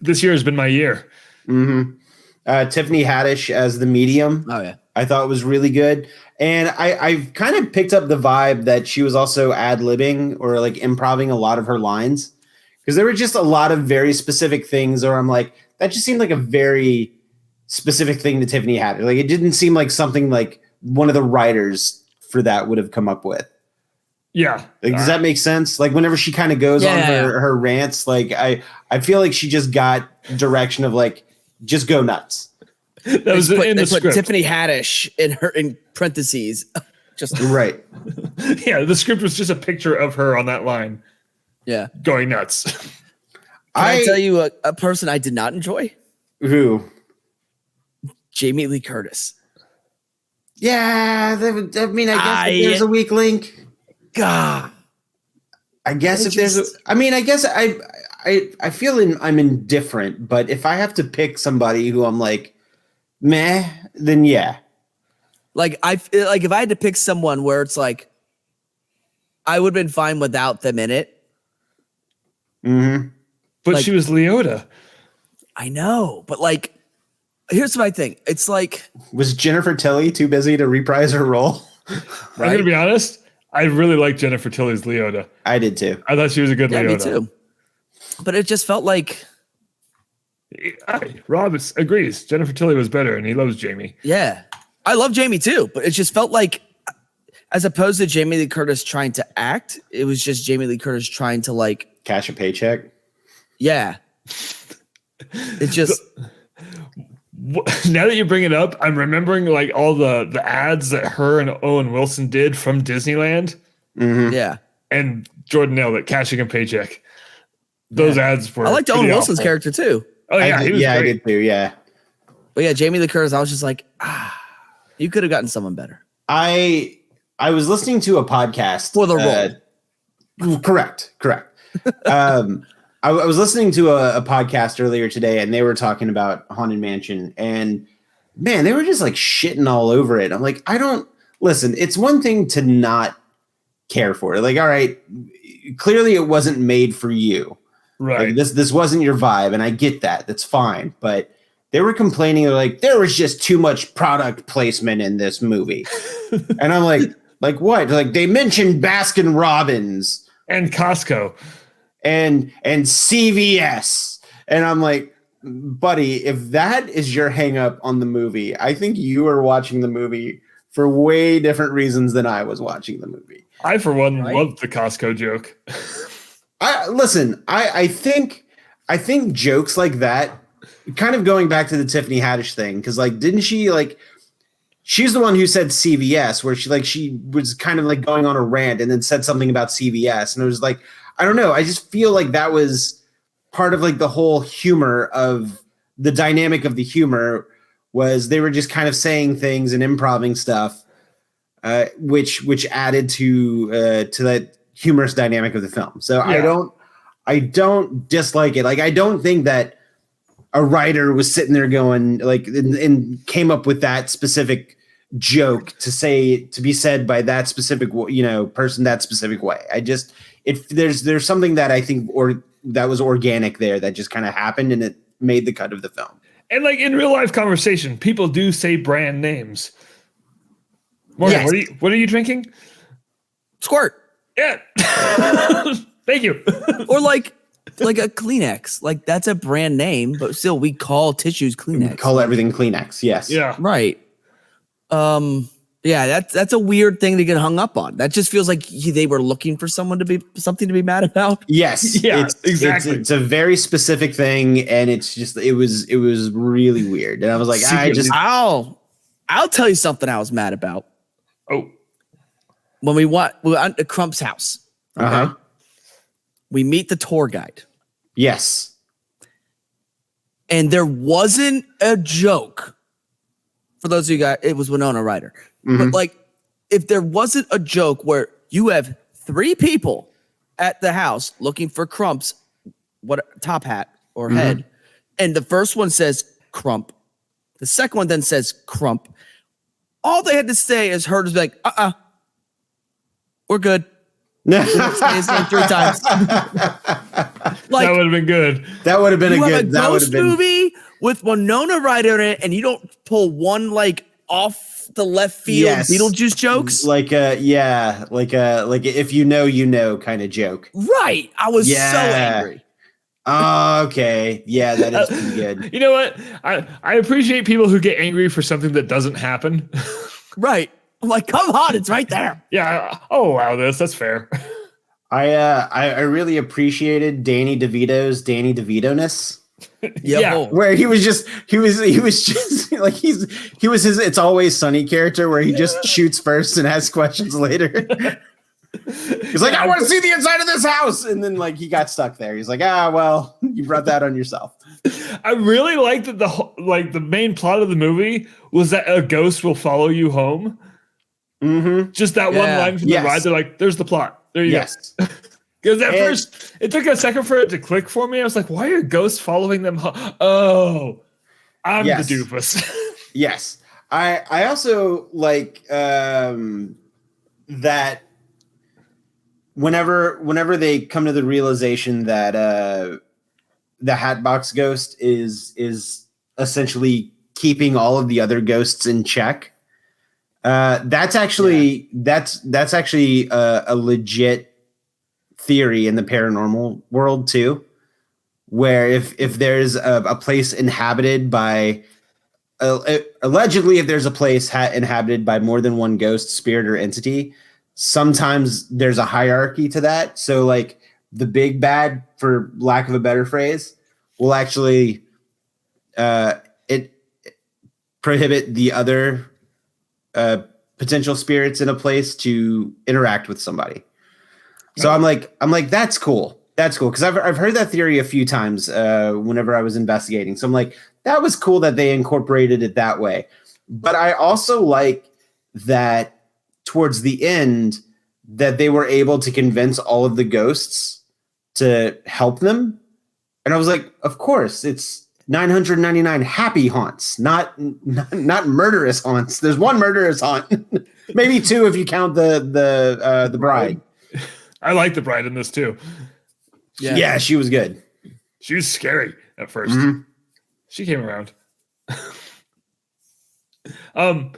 this year has been my year. Mm-hmm. Tiffany Haddish as the medium. Oh yeah. I thought was really good. And I've kind of picked up the vibe that she was also ad-libbing or like improving a lot of her lines. Because there were just a lot of very specific things where I'm like, that just seemed like a very specific thing to Tiffany Haddish. Like it didn't seem like something like one of the writers for that would have come up with. Yeah. Like, does that make sense? Like whenever she kind of goes on her rants, like I feel like she just got direction of like, just go nuts. That was in the script. Tiffany Haddish in parentheses. Just right. Yeah, the script was just a picture of her on that line. Yeah. Going nuts. Can I tell you a person I did not enjoy? Who? Jamie Lee Curtis. Yeah, I guess if there's a weak link. God. I guess I feel I'm indifferent, but if I have to pick somebody who I'm like, meh, then yeah. Like if I had to pick someone where it's like, I would have been fine without them in it. Mm-hmm. But Like- she was Leota. I know, but like, here's my thing. It's like, Was Jennifer Tilly too busy to reprise her role? I'm going to be honest. I really like Jennifer Tilly's Leota. I did too. I thought she was a good Leota. me too. But it just felt like, Rob agrees. Jennifer Tilly was better, and he loves Jamie. yeah, I love Jamie too, but it just felt like, as opposed to Jamie Lee Curtis trying to act, it was just Jamie Lee Curtis trying to like, Cash a paycheck. yeah. It just, Now that you bring it up, I'm remembering like all the ads that her and Owen Wilson did from Disneyland, Mm-hmm. yeah. and Jordan nailed it. Cashing a paycheck. Those ads were. I liked Owen pretty Wilson's awful. character too. Oh yeah, he was I great. did too. Yeah. But yeah, Jamie Lee Curtis, I was just like, you could have gotten someone better. I was listening to a podcast For the role. Correct. I was listening to a podcast earlier today, and they were talking about Haunted Mansion, and man, they were just like shitting all over it. I'm like, I don't listen. It's one thing to not care for it. Like, all right, clearly it wasn't made for you. Right. Like, this wasn't your vibe, and I get that. That's fine, but they were complaining. They're like, there was just too much product placement in this movie, and I'm like what? Like they mentioned Baskin Robbins And Costco. and CVS, and I'm like, buddy, if that is your hang up on the movie, I think you are watching the movie for way different reasons than I was watching the movie. I, for one, loved the Costco joke. I think jokes like that, kind of going back to the Tiffany Haddish thing, because like, didn't she like? She's the one who said CVS, where she was kind of like going on a rant and then said something about CVS, and it was like, I don't know. I just feel like that was part of like the whole humor of the dynamic of the humor was they were just kind of saying things and improvising stuff, which added to that humorous dynamic of the film. So yeah. I don't dislike it. Like I don't think that a writer was sitting there going like and came up with that specific joke to be said by that specific person that specific way. There's something that I think or was organic there, that just kind of happened, and it made the cut of the film. And like in real life conversation, people do say brand names. Morgan, Yes. what are you drinking? Squirt. Yeah. Thank you. Or like a Kleenex. Like that's a brand name, but still we call tissues Kleenex. Call everything Kleenex. Yes. Yeah. Right. Yeah, that's a weird thing to get hung up on. That just feels like they were looking for something to be mad about. Yes. Yeah, exactly. It's a very specific thing, and it's just it was really weird. And I was like, I'll tell you something I was mad about. Oh. When we went to Crump's house. Okay? Uh-huh. We meet the tour guide. Yes. And there wasn't a joke. For those of you guys, it was Winona Ryder. But like, if there wasn't a joke where you have 3 people at the house looking for Crump's top hat or head, and the first one says Crump, the second one then says Crump, all they had to say is her to be like, we're good. Say his name 3 times. Like, That would have been good. That would have been you a have good. a That would ghost have been movie with Winona Ryder in it, and you don't pull one like off the left field Beetlejuice jokes. like a if you know kind of joke. Right. I was so angry. Oh, okay. Yeah, that is pretty good. You know what? I appreciate people who get angry for something that doesn't happen. Right. I'm like, come on, it's right there. Yeah. I'll allow this. That's fair. I really appreciated Danny DeVito's Danny DeVito-ness. Yeah. Where he was just like he was his It's Always Sunny character where he just shoots first and asks questions later. He's like, I want to see the inside of this house, and then like he got stuck there. He's like, well, you brought that on yourself. I really liked that the main plot of the movie was that a ghost will follow you home. Just that one line from the ride. They're like, there's the plot. There you go. Because at first, it took a second for it to click for me. I was like, why are ghosts following them home? Oh, I'm the doofus. Yes. I also like that whenever they come to the realization that the Hatbox Ghost is essentially keeping all of the other ghosts in check. That's actually a legit theory in the paranormal world too, where if there's a place inhabited by allegedly if there's a place inhabited by more than one ghost, spirit, or entity, sometimes there's a hierarchy to that. So like the big bad, for lack of a better phrase, will actually it prohibit the other potential spirits in a place to interact with somebody. So I'm like, that's cool. That's cool. Cause I've heard that theory a few times whenever I was investigating. So I'm like, that was cool that they incorporated it that way. But I also like that towards the end that they were able to convince all of the ghosts to help them. And I was like, of course, it's 999 happy haunts, not murderous haunts. There's one murderous haunt, maybe 2 if you count the bride. I like the bride in this too. Yeah, she was good. She was scary at first. She came around. I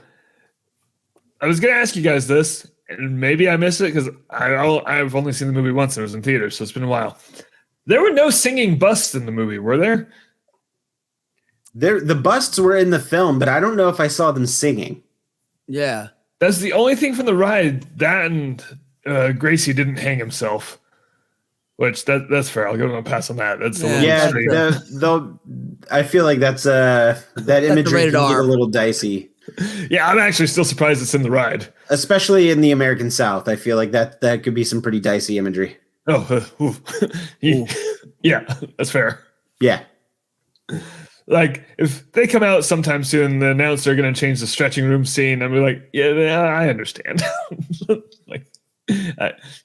was gonna ask you guys this, and maybe I missed it because I've only seen the movie once and it was in theaters, so it's been a while. There were no singing busts in the movie, were there? The busts were in the film, but I don't know if I saw them singing. Yeah. That's the only thing from the ride. That and Gracie didn't hang himself, which that's fair. I'll go and pass on that. That's I feel like that's that imagery can get a little dicey. Yeah, I'm actually still surprised it's in the ride, especially in the American South. I feel like that could be some pretty dicey imagery. Oh, yeah, that's fair. Yeah. Like, if they come out sometime soon and announce they're going to change the stretching room scene, I'm like, yeah, I understand.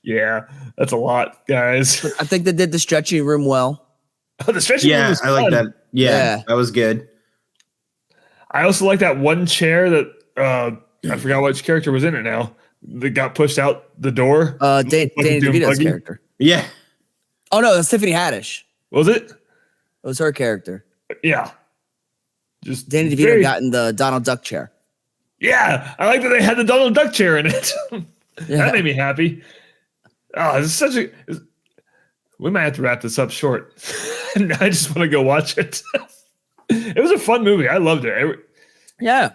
Yeah, that's a lot, guys. I think they did the stretching room well. Oh, the stretching room was fun. I like that. Yeah, that was good. I also like that one chair that I forgot which character was in it now. That got pushed out the door. Danny DeVito's character. Yeah. Oh no, that's Tiffany Haddish. Was it? It was her character. Yeah. Just Danny DeVito got in the Donald Duck chair. Yeah, I like that they had the Donald Duck chair in it. Yeah. That made me happy. Oh, it's such a. We might have to wrap this up short. I just want to go watch it. It was a fun movie. I loved it. Yeah.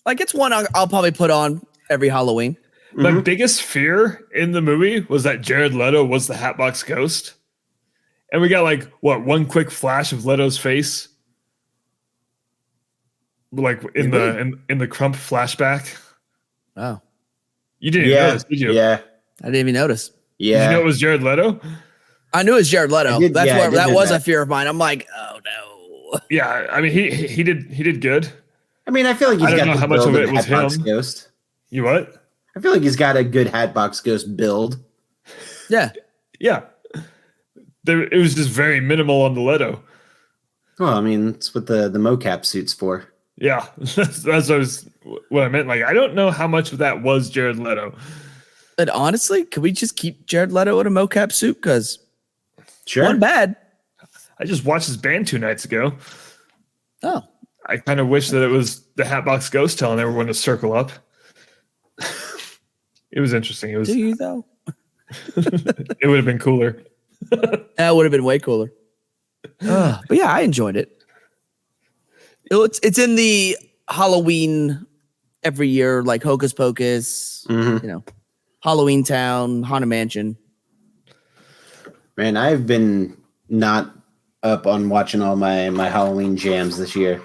Like it's one I'll probably put on every Halloween. My biggest fear in the movie was that Jared Leto was the Hatbox Ghost. And we got like, what, one quick flash of Leto's face? Like in the Crump flashback. Oh. You didn't even notice, did you? Yeah. I didn't even notice. Yeah. Did you know it was Jared Leto? I knew it was Jared Leto. That was that. a fear of mine. I'm like, oh no. Yeah, I mean he did good. I mean, I feel like he's I don't got know the how much build of it of was Hatbox him. Ghost. You what? I feel like he's got a good Hatbox Ghost build. Yeah. Yeah. It was just very minimal on the Leto. Well, I mean, it's what the mocap suit's for. Yeah, that's what I meant. Like, I don't know how much of that was Jared Leto. But honestly, could we just keep Jared Leto in a mocap suit? Because Sure. one bad. I just watched his band 2 nights ago. Oh. I kind of wish that it was the Hatbox Ghost telling everyone to circle up. It was interesting. It was. Do you though? It would have been cooler. That would have been way cooler. But yeah, I enjoyed it. It's in the Halloween every year, like Hocus Pocus, Halloween Town, Haunted Mansion. Man, I've been not up on watching all my Halloween jams this year.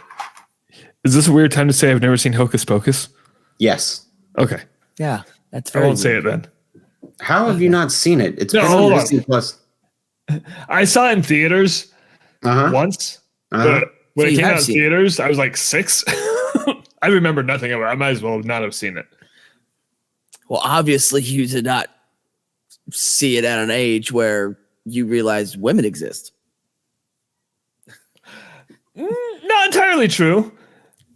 Is this a weird time to say I've never seen Hocus Pocus? Yes. Okay. Yeah, that's I very won't say weird. it then. How have you not seen it? It's No, been hold on on. Disney Plus. I saw it in theaters once, but when So it you came have out in seen it. theaters, I was like 6. I remember nothing of it. I might as well not have seen it. Well, obviously, you did not see it at an age where you realized women exist. Not entirely true.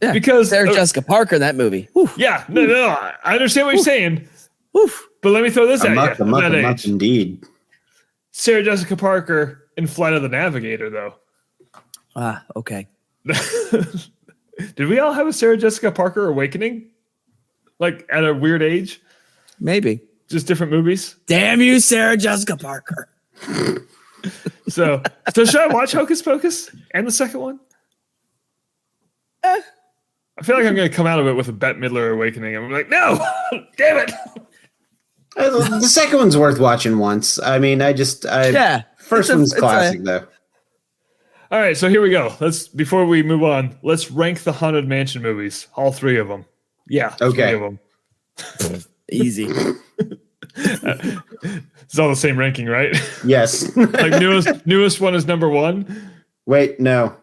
Yeah, Because Sarah Jessica Parker in that movie. Whew, yeah, no, I understand what you're saying, whew. but let me throw this at you. A much At that age. indeed. Sarah Jessica Parker in Flight of the Navigator, though. Ah, okay. Did we all have a Sarah Jessica Parker awakening? Like at a weird age? Maybe. Just different movies? Damn you, Sarah Jessica Parker. So should I watch Hocus Pocus and the second one? I feel like I'm going to come out of it with a Bette Midler awakening. I'm like, no, damn it. The second one's worth watching once. I mean, Yeah. First one's classic though. All right, so here we go. Before we move on, let's rank the Haunted Mansion movies. All 3 of them. Yeah. Okay. 3 of them. Easy. It's all the same ranking, right? Yes. Like newest one is number 1. Wait, no.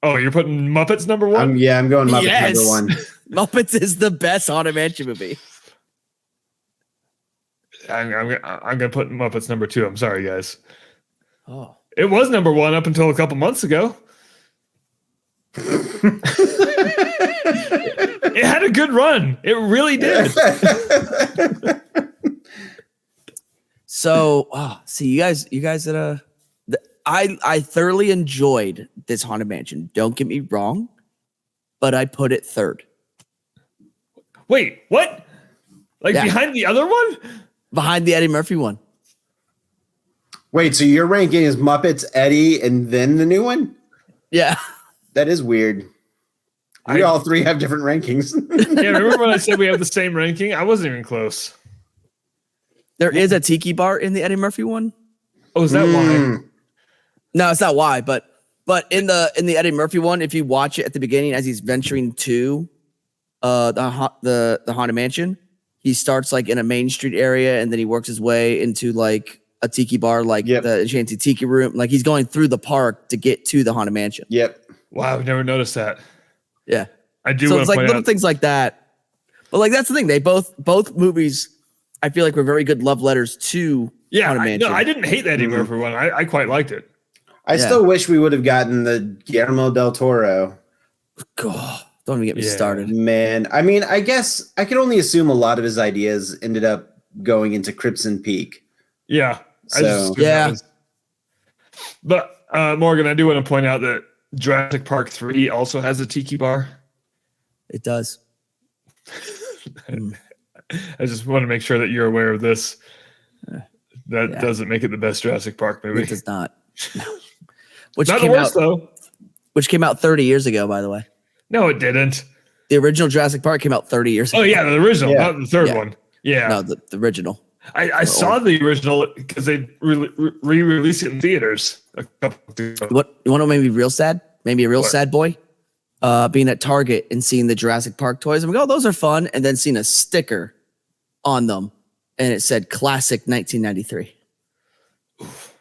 Oh, you're putting Muppets number 1? I'm going Muppets Yes. number 1. Muppets is the best Haunted Mansion movie. I'm gonna put Muppets number 2. I'm sorry, guys. Oh. It was number 1 up until a couple months ago. It had a good run. It really did. So, see, you guys that I thoroughly enjoyed this Haunted Mansion. Don't get me wrong, but I put it 3rd. Wait, what? Like Yeah. behind the other one? Behind the Eddie Murphy one. Wait, so your ranking is Muppets, Eddie, and then the new one? Yeah. That is weird. We all 3 have different rankings. Yeah, remember when I said we have the same ranking? I wasn't even close. There is a tiki bar in the Eddie Murphy one. Oh, is that why? No, it's not why, but in the Eddie Murphy one, if you watch it at the beginning as he's venturing to the Haunted Mansion, he starts like in a Main Street area and then he works his way into like a tiki bar, like the Enchanted Tiki Room. Like he's going through the park to get to the Haunted Mansion. Yep. Wow, I've never noticed that. Yeah. I do So want it's to like point little out. things like that. But like that's the thing. They both movies, I feel like were very good love letters to Haunted Mansion. I didn't hate that Eddie Murphy one. I quite liked it. I still wish we would have gotten the Guillermo del Toro. God, don't even get me Yeah. started. Man, I mean, I guess I could only assume a lot of his ideas ended up going into Crimson Peak. Yeah. So- assumed that But Morgan, I do want to point out that Jurassic Park 3 also has a tiki bar. It does. I just want to make sure that you're aware of this. That doesn't make it the best Jurassic Park movie. It does not. Not the worst, though. Which came out 30 years ago, by the way. No, it didn't. The original Jurassic Park came out 30 years ago. Oh, yeah, the original, not the third one. Yeah. No, the original. I saw the original because they re-released it in theaters a couple years ago. You want to make me real sad? Maybe a real sad boy? Being at Target and seeing the Jurassic Park toys. I'm like, oh, those are fun. And then seeing a sticker on them. And it said classic 1993. Oof.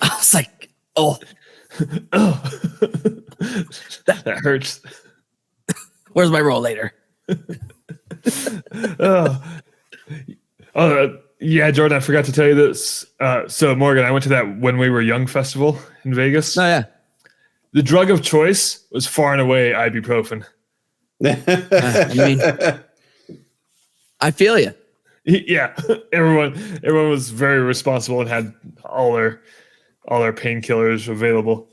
I was like, oh. That hurts. Where's my rollator? Yeah, Jordan, I forgot to tell you this. So, Morgan, I went to that When We Were Young festival in Vegas. Oh, yeah. The drug of choice was far and away ibuprofen. I mean, I feel you. Yeah, everyone was very responsible and had all their painkillers available.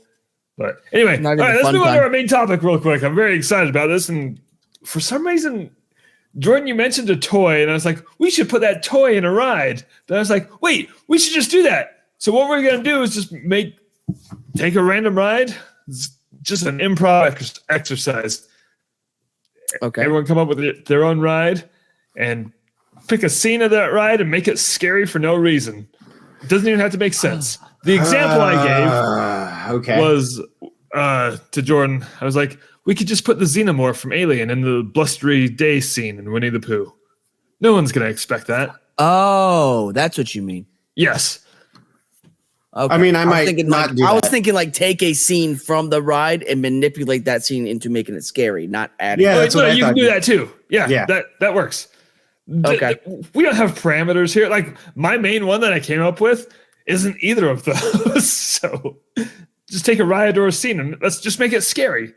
But anyway, all right, let's move on to our main topic real quick. I'm very excited about this, and for some reason, Jordan, you mentioned a toy, and I was like, we should put that toy in a ride. Then I was like, wait, we should just do that. So what we're gonna do is just take a random ride. It's just an improv exercise. Okay. Everyone come up with their own ride and pick a scene of that ride and make it scary for no reason. It doesn't even have to make sense. The example I gave was to Jordan. I was like, we could just put the xenomorph from Alien in the blustery day scene in Winnie the Pooh. No one's going to expect that. Oh, that's what you mean. Yes. Okay. I mean, I was thinking like take a scene from the ride and manipulate that scene into making it scary, not adding. Yeah, that's what you can do that too. Yeah. That works. Okay. We don't have parameters here. Like my main one that I came up with isn't either of those. So just take a ride or a scene and let's just make it scary.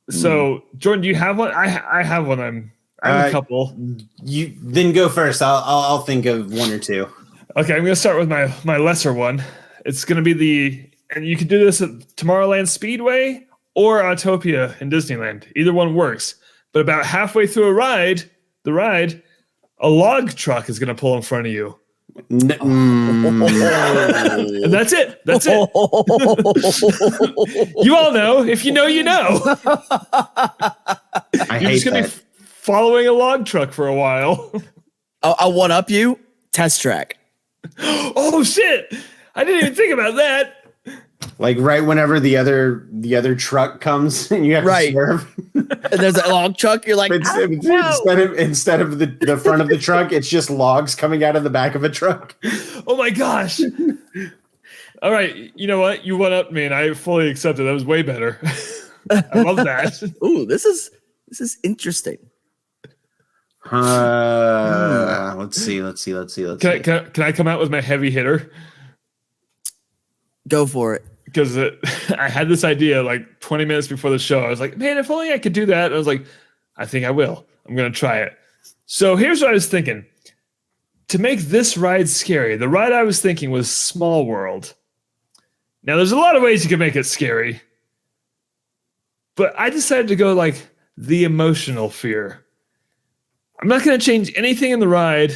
So Jordan, do you have one? I have one. I have a couple. You then go first. I'll think of one or two. Okay, I'm going to start with my lesser one. It's going to be and you can do this at Tomorrowland Speedway or Autopia in Disneyland. Either one works. But about halfway through the ride, a log truck is going to pull in front of you. And that's it. That's it. You all know. If you know, you know. You're just going to be following a log truck for a while. I'll one up you. Test track. Oh shit! I didn't even think about that. Like right whenever the other truck comes and you have to swerve. And there's a log truck. You're like, instead of the front of the truck, it's just logs coming out of the back of a truck. Oh my gosh! All right, you know what? You one up me, and I fully accept it. That was way better. I love that. Ooh, this is interesting. Let's see. Can I come out with my heavy hitter? Go for it. Because I had this idea like 20 minutes before the show. I was like, man, if only I could do that. And I was like, I think I will. I'm going to try it. So here's what I was thinking. To make this ride scary, the ride I was thinking was Small World. Now, there's a lot of ways you can make it scary. But I decided to go like the emotional fear. I'm not going to change anything in the ride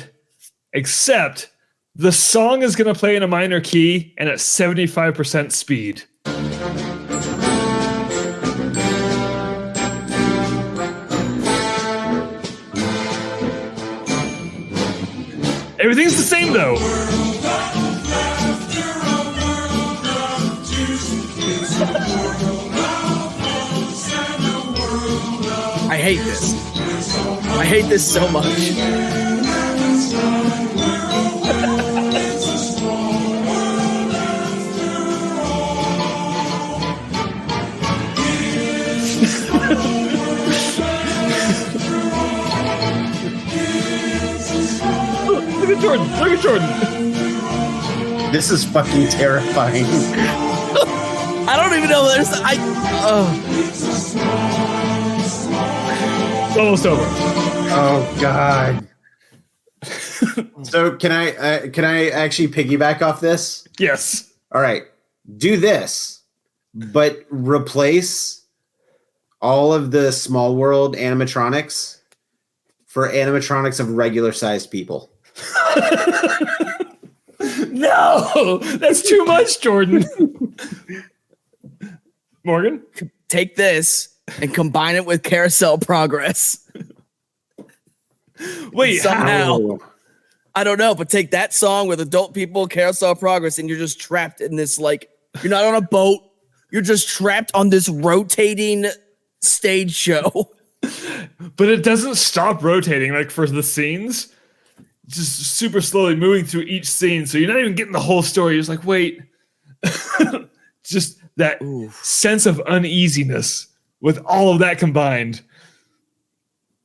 except the song is going to play in a minor key and at 75% speed. Everything's the same though. I hate this. I hate this so much. Look at Jordan. Look at Jordan. This is fucking terrifying. I don't even know. It's almost over. Oh God. So can I actually piggyback off this? Yes. All right. Do this, but replace all of the Small World animatronics for animatronics of regular sized people. No, that's too much, Jordan. Morgan? Take this and combine it with Carousel Progress. Wait, Somehow. Oh. I don't know, but take that song with adult people, Carousel Progress, and you're just trapped in this, like, you're not on a boat. You're just trapped on this rotating stage show. But it doesn't stop rotating, like for the scenes. Just super slowly moving through each scene. So you're not even getting the whole story. You're just like, wait. Just that sense of uneasiness with all of that combined.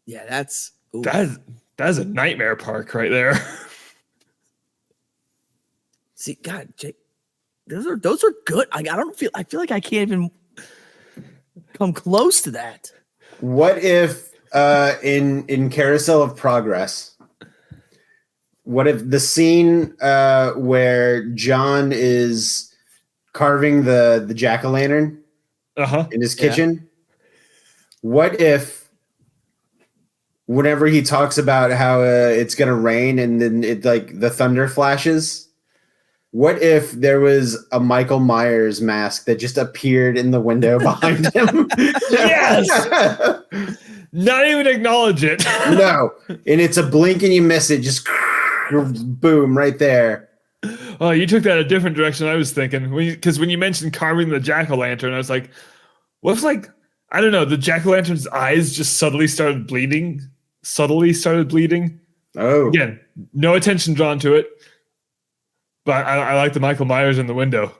Yeah, that's... Ooh. That's a nightmare park right there. See, God, Jake, those are good. I feel like I can't even come close to that. What if in Carousel of Progress, what if the scene where John is carving the jack-o'-lantern in his kitchen, what if whenever he talks about how it's going to rain and then it like the thunder flashes, what if there was a Michael Myers mask that just appeared in the window behind him? Yes. Not even acknowledge it. No. And it's a blink and you miss it. Just boom right there. Oh, you took that a different direction I was thinking. Because when you mentioned carving the jack-o'-lantern, I was like, what if, like, I don't know, the jack-o'-lantern's eyes just subtly started bleeding? Oh. Again, no attention drawn to it. But I like the Michael Myers in the window.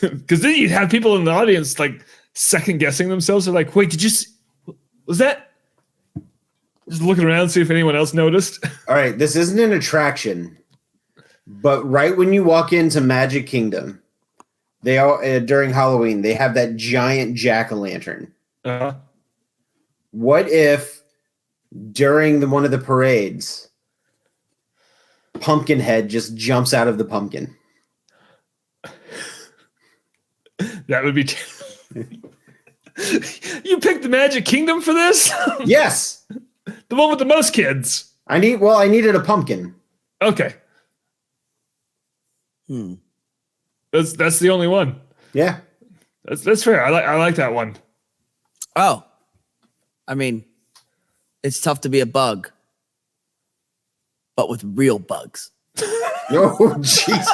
Because then you'd have people in the audience, like, second-guessing themselves. They're like, wait, did you see? Was that? Just looking around, see if anyone else noticed. All right, this isn't an attraction, but right when you walk into Magic Kingdom, they all during Halloween they have that giant jack-o'-lantern. Uh-huh. What if during one of the parades, Pumpkinhead just jumps out of the pumpkin? That would be. You picked the Magic Kingdom for this? Yes. The one with the most kids. I needed a pumpkin. Okay. That's the only one. Yeah. That's fair. I like that one. Oh, I mean, it's tough to be a bug, but with real bugs. Oh, jeez.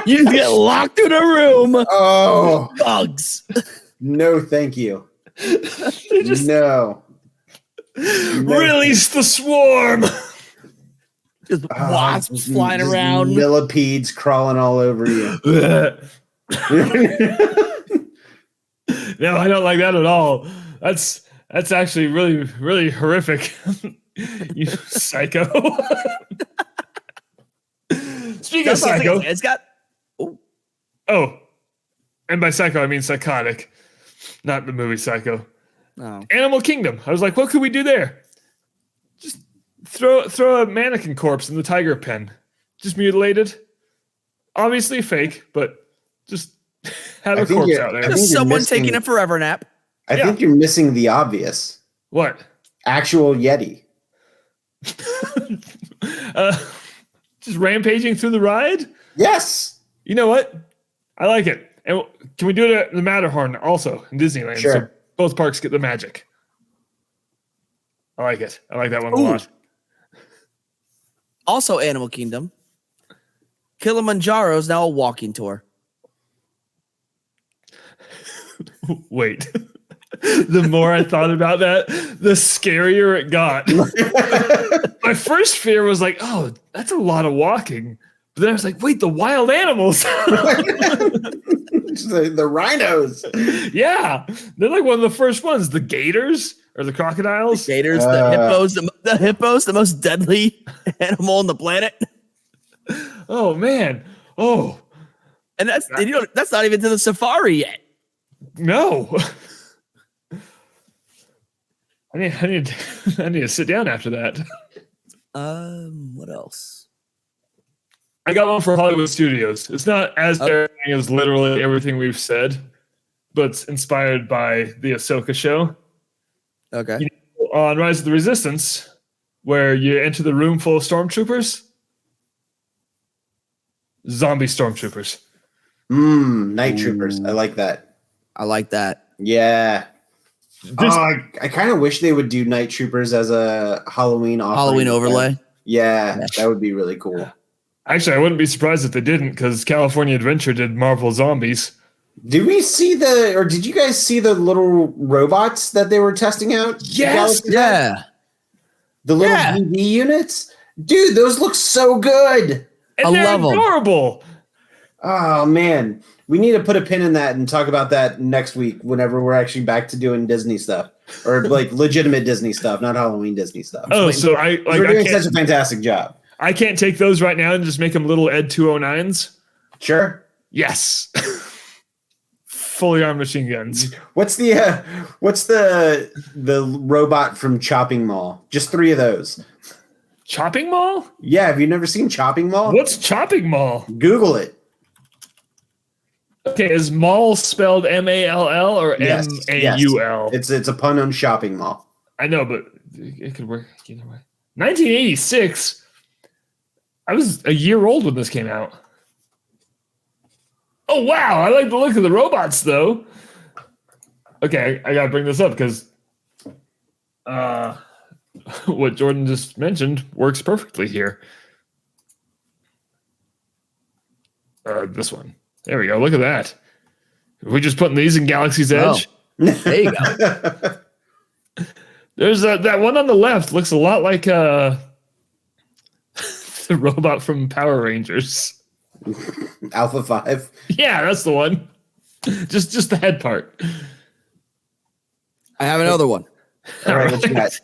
You get locked in a room. Oh, Bugs. no, thank you. Just No. release the swarm. Just wasps flying just around. Millipedes crawling all over you. No, I don't like that at all. That's actually really, really horrific. You psycho. Speaking of psycho, It's got. oh, and by psycho I mean psychotic, not the movie Psycho. Oh. Animal Kingdom. I was like, what could we do there? Just throw a mannequin corpse in the tiger pen. Just mutilated. Obviously fake, but just have a corpse out there. Just someone taking a forever nap. I think you're missing the obvious. What? Actual Yeti. Just rampaging through the ride? Yes. You know what? I like it. And can we do it at the Matterhorn also in Disneyland? Sure. So both parks get the magic. I like it. I like that one a Ooh. lot. Also, Animal Kingdom. Kilimanjaro is now a walking tour. Wait. The more I thought about that, the scarier it got. My first fear was like, oh, that's a lot of walking. But then I was like, wait, the wild animals. the rhinos. Yeah. They're like one of the first ones. The gators or the crocodiles. The gators, the hippos, the hippos, the most deadly animal on the planet. Oh, man. Oh. And that's not even to the safari yet. No. I need to sit down after that. What else? I got one for Hollywood Studios. It's not as terrifying as literally everything we've said, but it's inspired by the Ahsoka show. Okay. You know, on Rise of the Resistance, where you enter the room full of stormtroopers. Zombie stormtroopers. Night troopers. I like that. I like that. Yeah. I kind of wish they would do night troopers as a Halloween offering. Halloween overlay. Yeah, that would be really cool. Actually, I wouldn't be surprised if they didn't, because California Adventure did Marvel Zombies. Did you guys see the little robots that they were testing out? Yes. Yeah. The little BB units? Dude, those look so good. And I they're love 'em. adorable. Oh, man. We need to put a pin in that and talk about that next week whenever we're actually back to doing Disney stuff. Or like legitimate Disney stuff, not Halloween Disney stuff. Oh, so we're doing such a fantastic job. I can't take those right now and just make them little Ed 209s. Sure. Yes. Fully armed machine guns. What's the robot from Chopping Mall? Just 3 of those. Chopping Mall? Yeah, have you never seen Chopping Mall? What's Chopping Mall? Google it. Okay, is mall spelled M-A-L-L or Yes, M-A-U-L? It's a pun on shopping mall. I know, but it could work either way. 1986. I was a year old when this came out. Oh, wow. I like the look of the robots, though. Okay, I got to bring this up because what Jordan just mentioned works perfectly here. This one. There we go. Look at that. Are we just putting these in Galaxy's Edge? There you go. There's that one on the left looks a lot like the robot from Power Rangers. Alpha 5. Yeah, that's the one. Just the head part. I have another one. All right, what you got?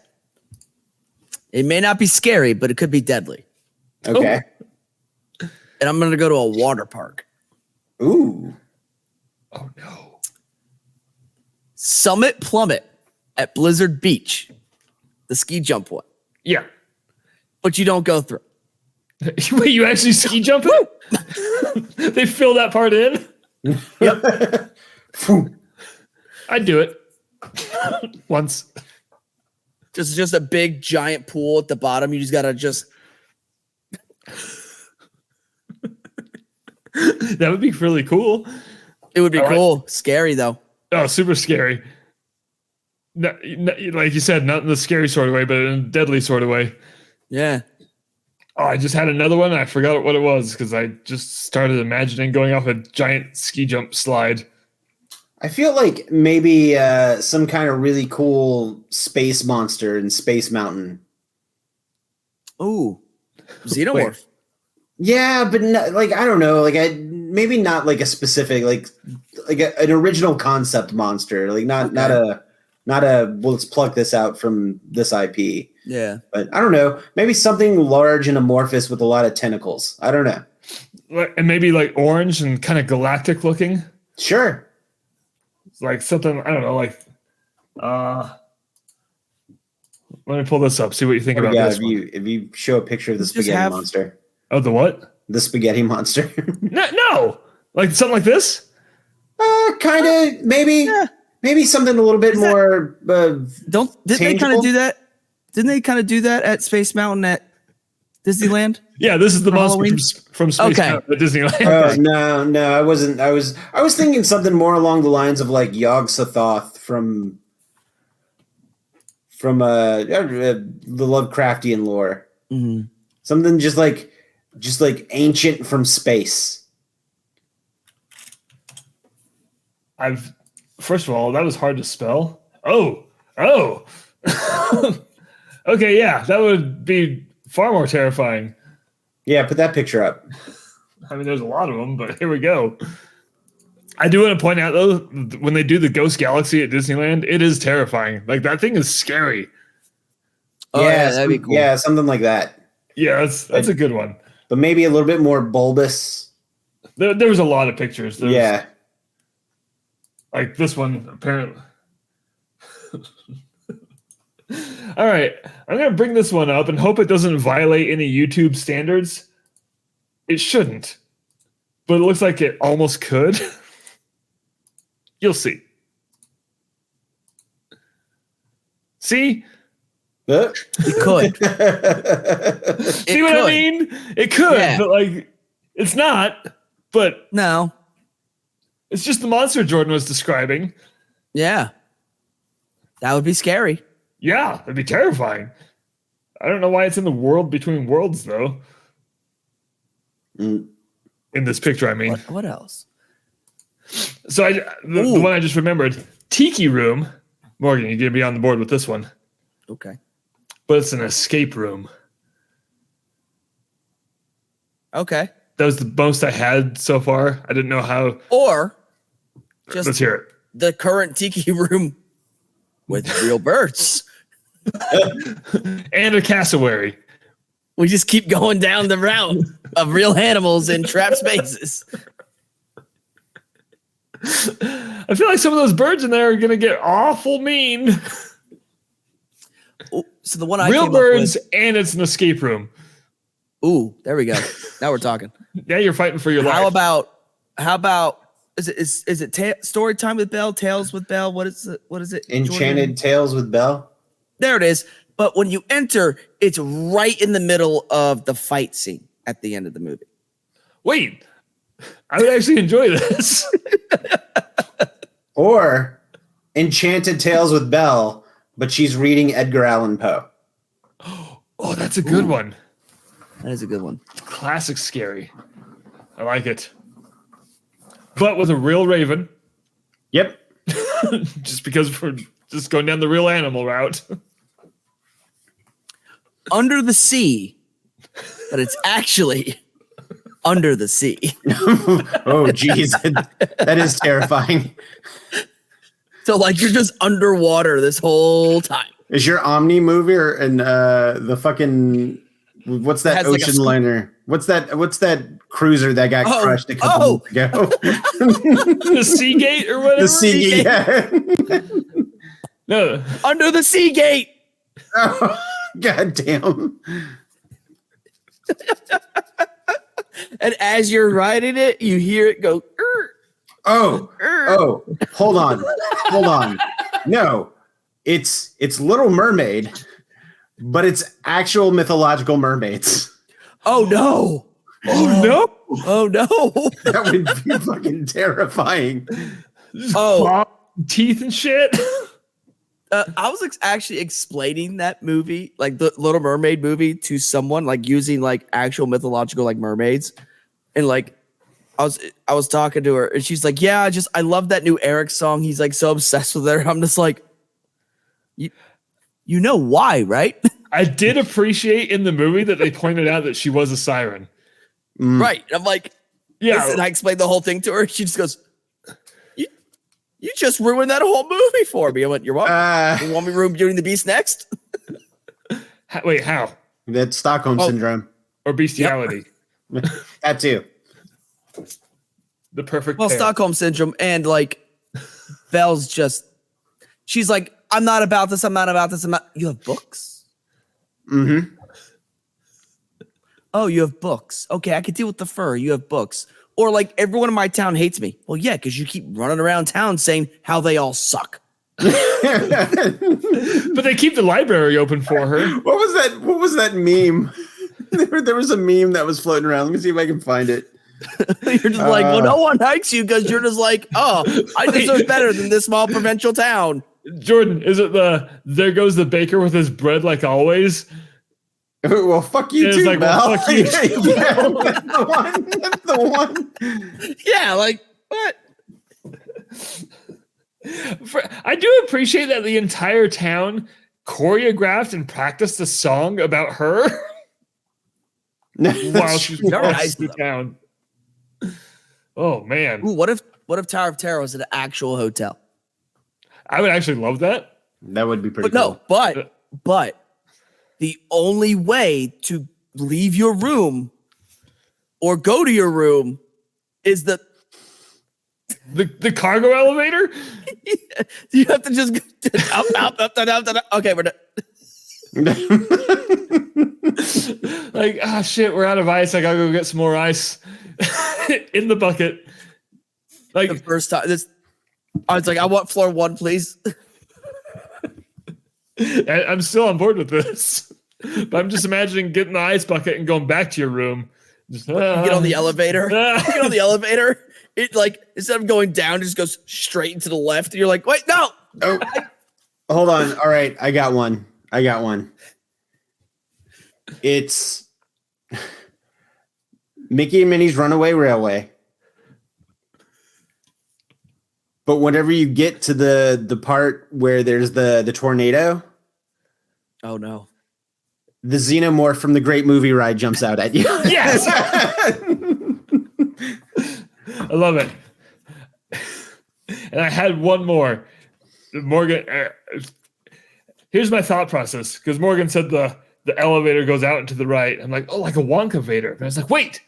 It may not be scary, but it could be deadly. Okay. And I'm going to go to a water park. Ooh. Oh, no. Summit Plummet at Blizzard Beach. The ski jump one. Yeah. But you don't go through. Wait, you actually ski jump it? They fill that part in? Yep. I'd do it. Once. Just a big giant pool at the bottom. You just got to just... That would be really cool. It would be cool. Scary, though. Oh, super scary. No, like you said, not in the scary sort of way, but in a deadly sort of way. Yeah. Oh, I just had another one. I forgot what it was because I just started imagining going off a giant ski jump slide. I feel like maybe some kind of really cool space monster in Space Mountain. Ooh. Xenomorph. Yeah, but like I don't know, like maybe not like a specific like an original concept monster, like not a well, let's pluck this out from this IP. Yeah, but I don't know, maybe something large and amorphous with a lot of tentacles. I don't know, And maybe like orange and kind of galactic looking. Sure, It's like something I don't know, like let me pull this up. See what you think about this. If you show a picture of the spaghetti monster. Oh, the what? The spaghetti monster. No, like something like this. Kind of, maybe. Yeah. Maybe something a little bit more. Didn't they kind of do that? Didn't they kind of do that at Space Mountain at Disneyland? Yeah, this is the monster from Space Mountain at Disneyland. No, I wasn't. I was thinking something more along the lines of like Yog-Sothoth from the Lovecraftian lore. Mm-hmm. Something just like ancient from space. First of all, that was hard to spell. Oh. Okay, yeah, that would be far more terrifying. Yeah, put that picture up. I mean, there's a lot of them, but here we go. I do want to point out, though, when they do the Ghost Galaxy at Disneyland, it is terrifying. Like, that thing is scary. Oh, yeah, that'd be cool. Yeah, something like that. Yeah, that's a good one. But maybe a little bit more bulbous. There was a lot of pictures. Yeah. Like this one, apparently. All right, I'm gonna bring this one up and hope it doesn't violate any YouTube standards. It shouldn't, but it looks like it almost could. You'll see. See? It could. See what I mean? It could, Yeah. but like, it's not. But No. it's just the monster Jordan was describing. Yeah. That would be scary. Yeah, that'd be terrifying. I don't know why it's in the world between worlds, though. In this picture, I mean. What else? So the one I just remembered, Tiki Room. Morgan, you're gonna be on the board with this one. Okay. But it's an escape room. Okay. That was the most I had so far. I didn't know how. Or just Let's hear it. the current tiki room with real birds. And a cassowary. We just keep going down the route of real animals in trap spaces. I feel like some of those birds in there are gonna get awful mean. Ooh, so the one I Real came birds, up and it's an escape room. with, ooh, there we go. Now we're talking. Now you're fighting for your life. How about is it story time with Belle, tales with Belle? What is it? Enchanted Jordan? Tales with Belle. There it is. But when you enter, it's right in the middle of the fight scene at the end of the movie. Wait, I would actually enjoy this. Or Enchanted Tales with Belle, but she's reading Edgar Allan Poe. Oh, that's a good one. That is a good one. Classic scary. I like it. But with a real raven, Yep. just because we're just going down the real animal route. Under the sea, but it's actually under the sea. Oh, geez. That is terrifying. So like you're just underwater this whole time. Is your Omni movie or the fucking what's that Has like a ocean scoop. liner? What's that cruiser that got crushed a couple months ago? The Seagate or whatever. The Seagate. Yeah. No. Under the sea gate. Oh, God damn. And as you're riding it, you hear it go. Oh, hold on. No, it's Little Mermaid, but it's actual mythological mermaids. Oh no! Oh no! Oh no! That would be fucking terrifying. Oh, Teeth and shit. I was actually explaining that movie, like the Little Mermaid movie, to someone, like using like actual mythological like mermaids, and like I was talking to her, and she's like, "Yeah, I love that new Eric song. He's like so obsessed with her." I'm just like, you know why, right? I did appreciate in the movie that they pointed out that she was a siren. Right. And I'm like, Yeah. and I explained the whole thing to her. She just goes, You just ruined that whole movie for me. I went, You're welcome. You want me to ruin Beauty and the Beast next? Wait, how? That's Stockholm syndrome. Or bestiality? That too. The perfect Well, pair. Stockholm syndrome, and like Belle's just, she's like, I'm not about this. You have books? Mm-hmm. Oh, you have books. Okay, I could deal with the fur. You have books. Or like everyone in my town hates me. Well, yeah, because you keep running around town saying how they all suck. But they keep the library open for her. What was that meme? There was a meme that was floating around. Let me see if I can find it. You're just like, well, no one likes you because you're just like, oh, I deserve better than this small provincial town. Jordan, is it there goes the baker with his bread like always? Well, fuck you It's too, like, Mel. well, fuck you. Yeah, that's the one. That's the one. Yeah, like, what? I do appreciate that the entire town choreographed and practiced a song about her while she's Very walking nice through of town. Oh man, Ooh, what if Tower of Terror was an actual hotel? I would actually love that. That would be pretty But cool. no, but the only way to leave your room or go to your room is The cargo elevator? you have to just go up. Okay, we're done. Like, ah, shit, we're out of ice. I gotta go get some more ice in the bucket. Like The first time, I was like, I want floor 1, please. I'm still on board with this, but I'm just imagining getting the ice bucket and going back to your room. Just, You get on the elevator. You get on the elevator. It like instead of going down, it just goes straight into the left. And you're like, wait, no. Oh, hold on. All right, I got one. It's Mickey and Minnie's Runaway Railway. But whenever you get to the part where there's the tornado, Oh no. Mm. the xenomorph from the Great Movie Ride jumps out at you. Yes. I love it. And I had one more. Morgan, here's my thought process, because Morgan said the elevator goes out and to the right. I'm like, oh, like a Wonka Vader. But I was like, wait,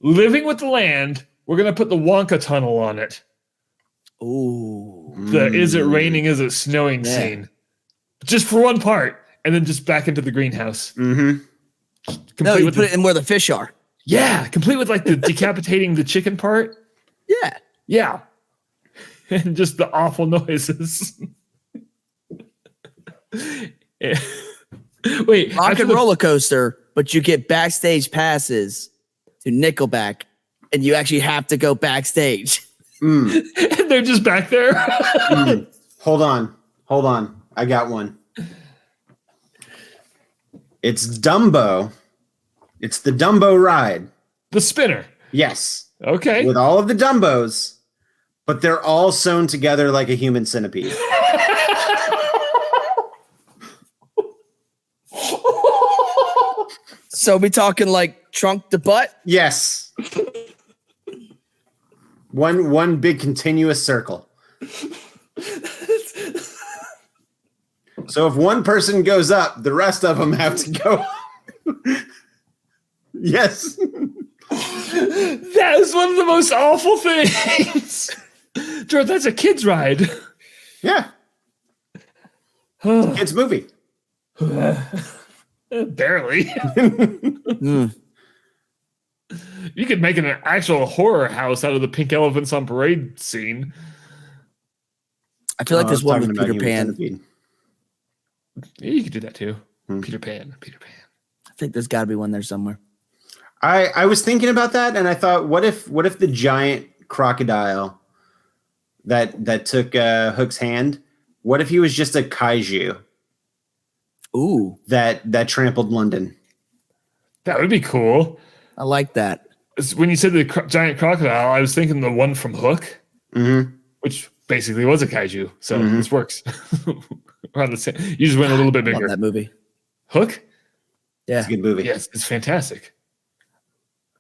living with the land, we're going to put the Wonka tunnel on it. Ooh. The is it raining, is it snowing Yeah. scene. Just for one part, and then just back into the greenhouse. Mm-hmm. Complete No, you with put it in where the fish are. Yeah, complete with like the decapitating the chicken part. Yeah. Yeah. And just the awful noises. Yeah. Wait, Rock after and the- roller coaster, but you get backstage passes to Nickelback, and you actually have to go backstage. Mm. and they're just back there. Mm. Hold on. I got one. It's Dumbo. It's the Dumbo ride. The spinner. Yes. Okay. With all of the Dumbos, but they're all sewn together like a human centipede. So we talking like trunk to butt? Yes. One big continuous circle. So if one person goes up, the rest of them have to go up. Yes. That is one of the most awful things. George, that's a kid's ride. Yeah. It's a movie. Barely. Mm. You could make an actual horror house out of the pink elephants on parade scene. I feel like there's one with Talking about Peter human Pan. centipede. Yeah, you could do that too. Hmm. Peter Pan. I think there's got to be one there somewhere. I was thinking about that, and I thought, what if the giant crocodile that took Hook's hand, what if he was just a kaiju Ooh, that trampled London? That would be cool. I like that. When you said the giant crocodile, I was thinking the one from Hook, Mm-hmm. which basically was a kaiju. So Mhm. this works. Around the same. You just went a little bit Love bigger. that movie. Hook? Yeah. It's a good movie. Yes, it's fantastic.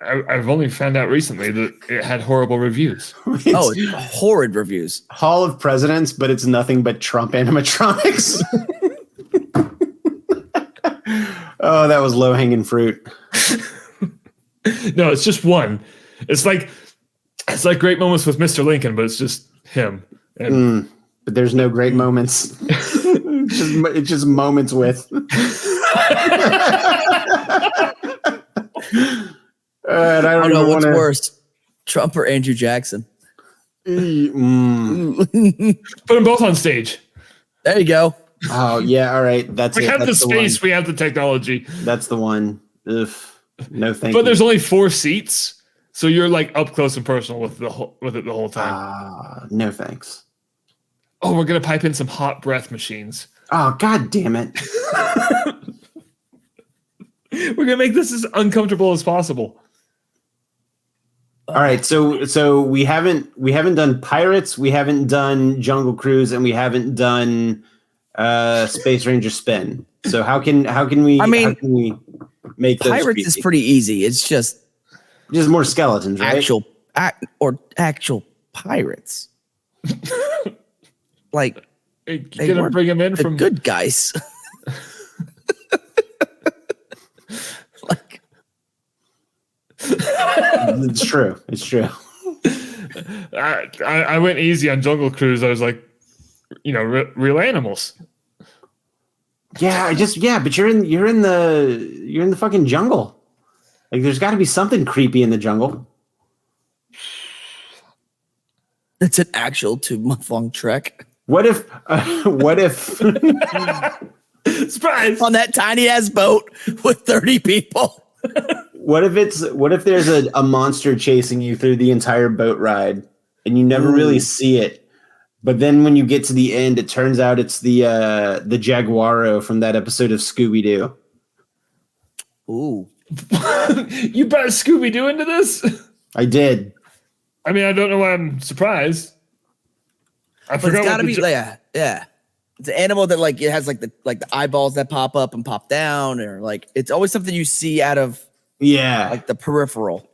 I've only found out recently that it had horrible reviews. It's Oh, it's horrid reviews. Hall of Presidents, but it's nothing but Trump animatronics. Oh, that was low hanging fruit. No, it's just one. It's like great moments with Mr. Lincoln, but it's just him. And But there's no great moments. It's just moments with. And I I don't don't know even what's wanna- worse, Trump or Andrew Jackson. Mm. put them both on stage. There you go. Oh yeah, all right. That's We it. have the That's space, we have the technology. That's the one. Ugh. No thank But you. there's only 4 seats, so you're like up close and personal with it the whole time. No thanks. Oh, we're gonna pipe in some hot breath machines. Oh god damn it. We're gonna make this as uncomfortable as possible. All right, so we haven't done Pirates, we haven't done Jungle Cruise, and we haven't done Space Ranger Spin. So how can we? I mean, how can we make those Pirates is easy? pretty easy. It's just Just more skeletons, right? actual pirates. Like Hey, they you're gonna weren't bring him in the from good guys. Like It's true. It's true. I went easy on Jungle Cruise. I was like, real animals. Yeah, but you're in the fucking jungle. Like, there's got to be something creepy in the jungle. It's an actual 2-month-long trek What if Surprise! on that tiny ass boat with 30 people. what if there's a monster chasing you through the entire boat ride and you never really see it, but then when you get to the end, it turns out it's the Jaguaro from that episode of Scooby-Doo. Ooh. You brought Scooby-Doo into this? I did. I mean, I don't know why I'm surprised. I But forgot. it's gotta what be yeah. It's an animal that like it has like the eyeballs that pop up and pop down, or like it's always something you see out of like the peripheral.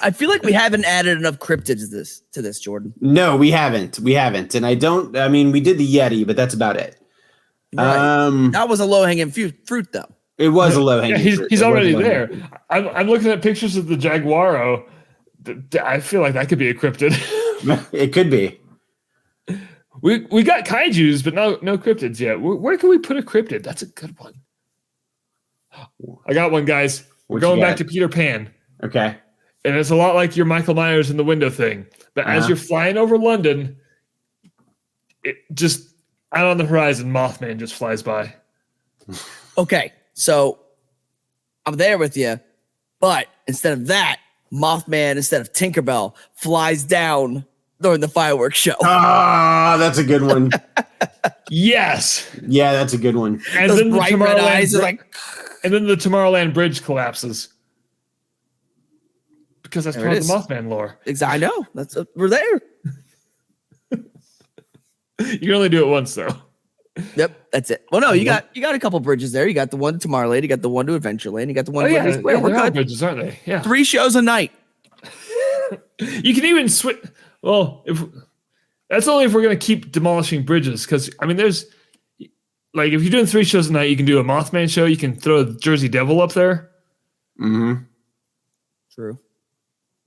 I feel like we haven't added enough cryptids to this, Jordan. No, we haven't. And I mean, we did the Yeti, but that's about it. Right. That was a low hanging fruit though. It was a low hanging fruit. He's already there. I'm looking at pictures of the Jaguaro. I feel like that could be a cryptid. It could be. We got kaijus, but no cryptids yet. Where can we put a cryptid? That's a good one. I got one, guys. We're going back to Peter Pan. Okay. And it's a lot like your Michael Myers in the window thing. But as you're flying over London, it just out on the horizon, Mothman just flies by. Okay, so I'm there with you, but instead of that, Mothman, instead of Tinkerbell, flies down during the fireworks show. Ah, that's a good one. Yes. Yeah, that's a good one. And Those then the bright red eyes are like, and then the Tomorrowland Bridge collapses. Because that's There part it of the is. Mothman lore. I know. We're there. You can only do it once, though. Yep, that's it. Well, no, you got a couple bridges there. You got the one to Tomorrowland, you got the one to Adventureland, you got the one to Disney Square. We're they're all good. bridges, aren't they? Yeah. 3 shows a night. You can even switch. Well, that's only if we're going to keep demolishing bridges. Because, I mean, there's like if you're doing 3 shows a night, you can do a Mothman show. You can throw a Jersey Devil up there. Mm-hmm. True.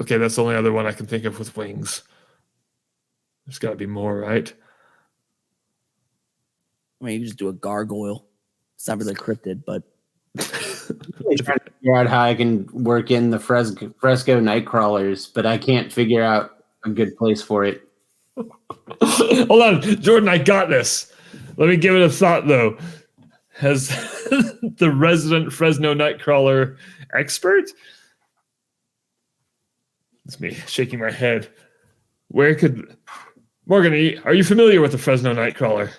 Okay, that's the only other one I can think of with wings. There's got to be more, right? I mean, you just do a gargoyle. It's not really cryptid, but I'm trying to figure out how I can work in the fresco night crawlers, but I can't figure out a good place for it. Hold on, Jordan, I got this. Let me give it a thought, though. As the resident Fresno Nightcrawler expert, it's me shaking my head. Where could Morgan? Are you familiar with the Fresno Nightcrawler?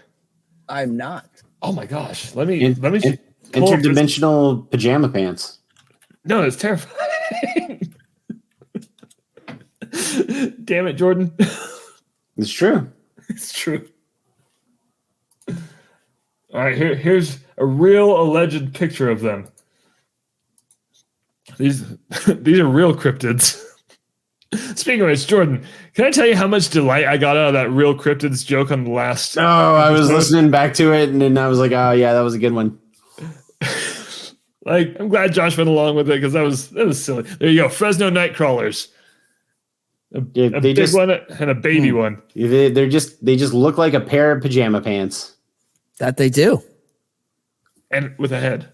I'm not. Oh my gosh! Let me pull up this- Interdimensional pajama pants. No, it's terrifying. Damn it, Jordan. It's true. It's true. All right, here's a real alleged picture of them. These are real cryptids. Speaking of which, Jordan, can I tell you how much delight I got out of that real cryptids joke on the last? Oh, I was listening back to it, and then I was like, "Oh yeah, that was a good one." Like, I'm glad Josh went along with it because that was silly. There you go, Fresno Nightcrawlers. A big one and a baby one. They just look like a pair of pajama pants. That they do. And with a head.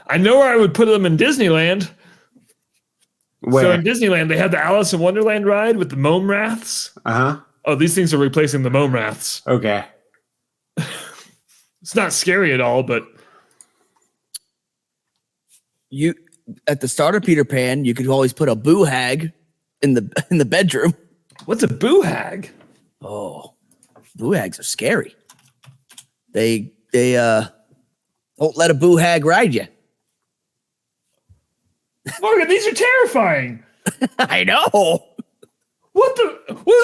I know where I would put them in Disneyland. Where? So in Disneyland, they had the Alice in Wonderland ride with the Mome Raths. Uh-huh. Oh, these things are replacing the Mome Raths. Okay. It's not scary at all, but You at the start of Peter Pan, you could always put a boo hag in the bedroom. what's a boo hag? Oh, boo hags are scary. They won't let a boo hag ride you. Morgan, these are terrifying. I know. What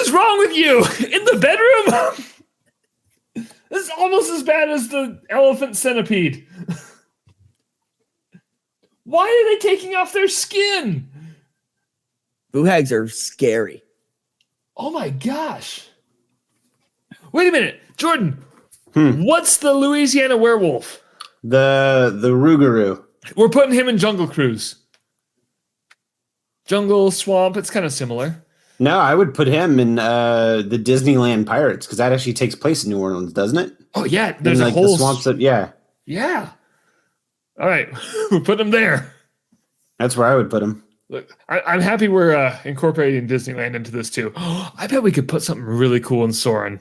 is wrong with you? In the bedroom? This is almost as bad as the elephant centipede. Why are they taking off their skin? Boo hags are scary. Oh my gosh. Wait a minute. Jordan, what's the Louisiana werewolf? The Rougarou. We're putting him in Jungle Cruise. Jungle, swamp, it's kind of similar. No, I would put him in the Disneyland Pirates because that actually takes place in New Orleans, doesn't it? Oh yeah, there's in, a like whole the swamps. Yeah, All right, we'll put him there. that's where I would put him. Look, I'm happy we're incorporating Disneyland into this too. I bet we could put something really cool in Soren.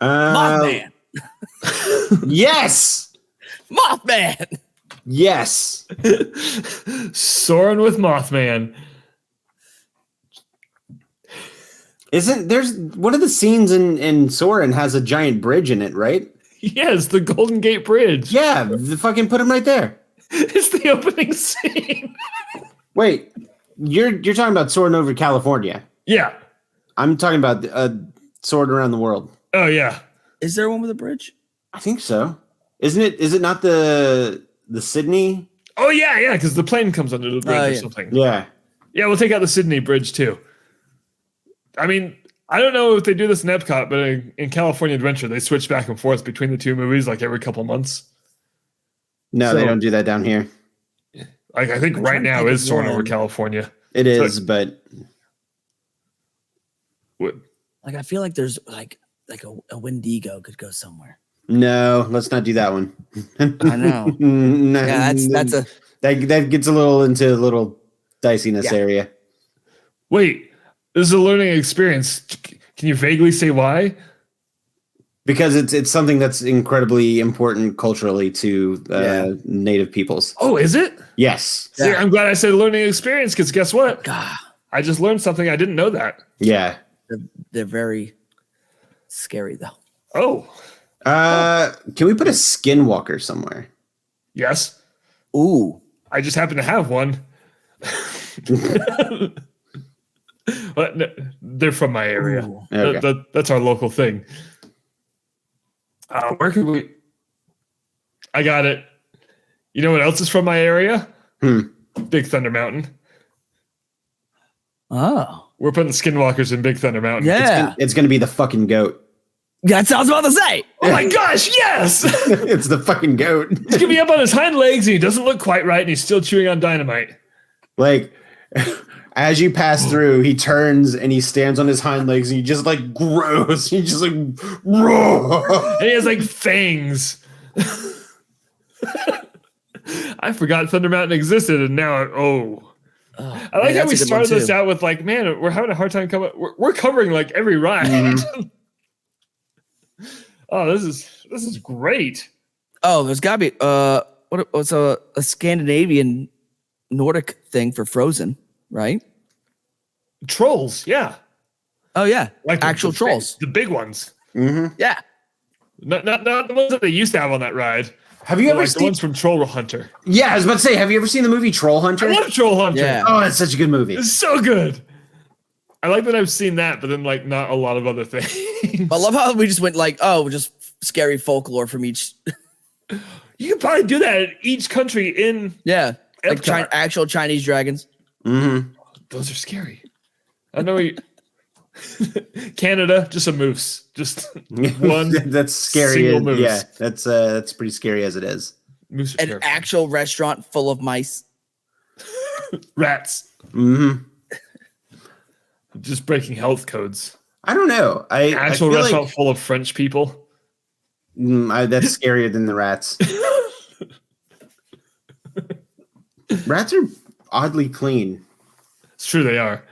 Mothman. Yes. Mothman. Yes. Soren with Mothman. Isn't there's one of the scenes in Soren has a giant bridge in it, right? Yes, the Golden Gate Bridge. Yeah, the fucking put him right there. It's the opening scene. Wait, you're talking about Soren over California. Yeah. I'm talking about Soren around the world. Oh yeah. Is there one with a bridge? I think so. Isn't it? Is it not the Sydney? Oh yeah, because the plane comes under the bridge or yeah. something. Yeah. Yeah, we'll take out the Sydney Bridge too. I mean, I don't know if they do this in Epcot, but in California Adventure, they switch back and forth between the two movies like every couple months. No, So- they don't do that down here. Like I think I'm right trying to now think is of Soren one. over California. It is, but What? Like I feel like there's like a Wendigo could go somewhere. no, let's not do that one. I know. No, Yeah, that's a that gets a little into a little diciness Yeah. area. Wait, this is a learning experience. Can you vaguely say why? Because it's something that's incredibly important culturally to native peoples. Oh, is it? Yes. See, Yeah. I'm glad I said learning experience because guess what? God. I just learned something I didn't know that. Yeah. They're very scary though. Oh, Can we put a skinwalker somewhere? yes. Ooh. I just happen to have one. But no, they're from my area. Ooh. Okay. That's our local thing. Where could we? I got it. You know what else is from my area? Big Thunder Mountain. Oh. We're putting skinwalkers in Big Thunder Mountain. Yeah. It's gonna be the fucking goat. That's what I was about to say. Oh my gosh, yes! It's the fucking goat. He's gonna be up on his hind legs and he doesn't look quite right and he's still chewing on dynamite. Like, as you pass through, he turns and he stands on his hind legs and he just like grows. He just like roar. And he has like fangs. I forgot Thunder Mountain existed and now, I like how we started this out with like, man, we're having a hard time coming. We're covering like every ride. Mm-hmm. Oh, this is great. Oh, there's gotta be what's a Scandinavian Nordic thing for Frozen, right? Trolls, yeah, Oh yeah. like Actual trolls. the big ones, Yeah. not the ones that they used to have on that ride. Have you But ever like the seen? ones from Troll Hunter. Yeah, I was about to say, have you ever seen the movie Troll Hunter? I love Troll Hunter. Yeah. Oh, it's such a good movie. It's so good. I like that I've seen that, but then like not a lot of other things. I love how we just went like, oh, just scary folklore from each. You could probably do that in each country in. Yeah. Like Epcot. actual Chinese dragons. Mm-hmm. Those are scary. I know you. Canada, just a moose. Just one That's scary. single moose. Yeah, that's pretty scary as it is. Moose are An terrifying. actual restaurant full of mice. Rats. Mm-hmm. Just breaking health codes. I don't know. I Actual feel restaurant like, full of French people. that's scarier than the rats. Rats are oddly clean. It's true they are.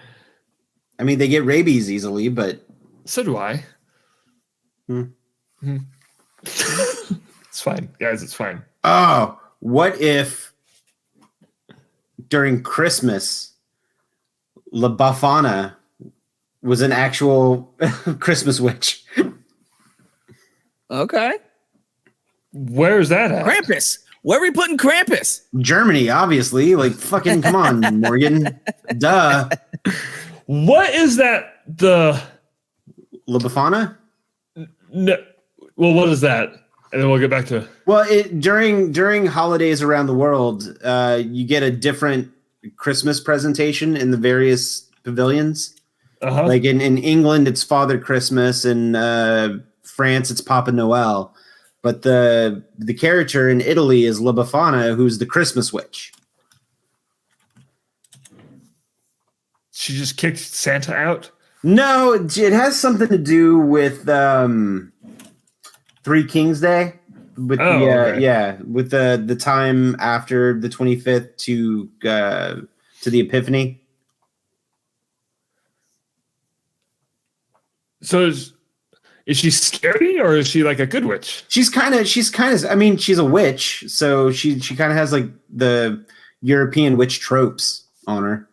I mean, they get rabies easily, but So do I. Hmm. It's fine, guys. It's fine. oh, what if during Christmas, La Bafana was an actual Christmas witch? Okay. Where is that at? Krampus. Where are we putting Krampus? Germany, obviously. Like, fucking come on, Morgan. Duh. What is that? The La Bafana? no. Well, what is that? And then we'll get back to. Well, during holidays around the world, you get a different Christmas presentation in the various pavilions. Uh-huh. Like in England, it's Father Christmas. In France, it's Papa Noel. But the character in Italy is La Befana, who's the Christmas witch. she just kicked Santa out? No, it has something to do with Three Kings Day. With with the time after the 25th to the Epiphany. So is she scary or is she like a good witch? She's kind of I mean, she's a witch, so she kind of has like the European witch tropes on her.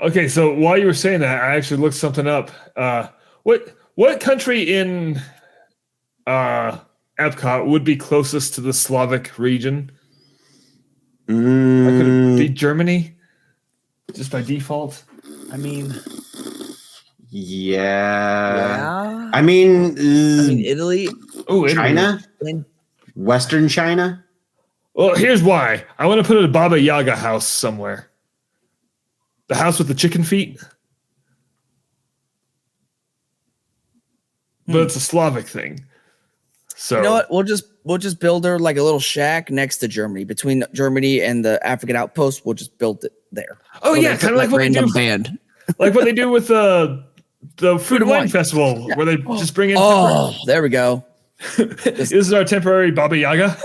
Okay, so while you were saying that, I actually looked something up. What country in Epcot would be closest to the Slavic region? Could it be Germany? Just by default? I mean, yeah. I mean, Italy. Oh, China, Western China. Well, here's why. I want to put a Baba Yaga house somewhere. The house with the chicken feet. But it's a Slavic thing. So You know what? We'll just build her like a little shack next to Germany, between Germany and the African outpost. We'll just build it there. Oh yeah, kind of like what they do. Band. Like what they do with the Food and Wine Festival, where they just bring in. Oh, there we go. This is our temporary Baba Yaga,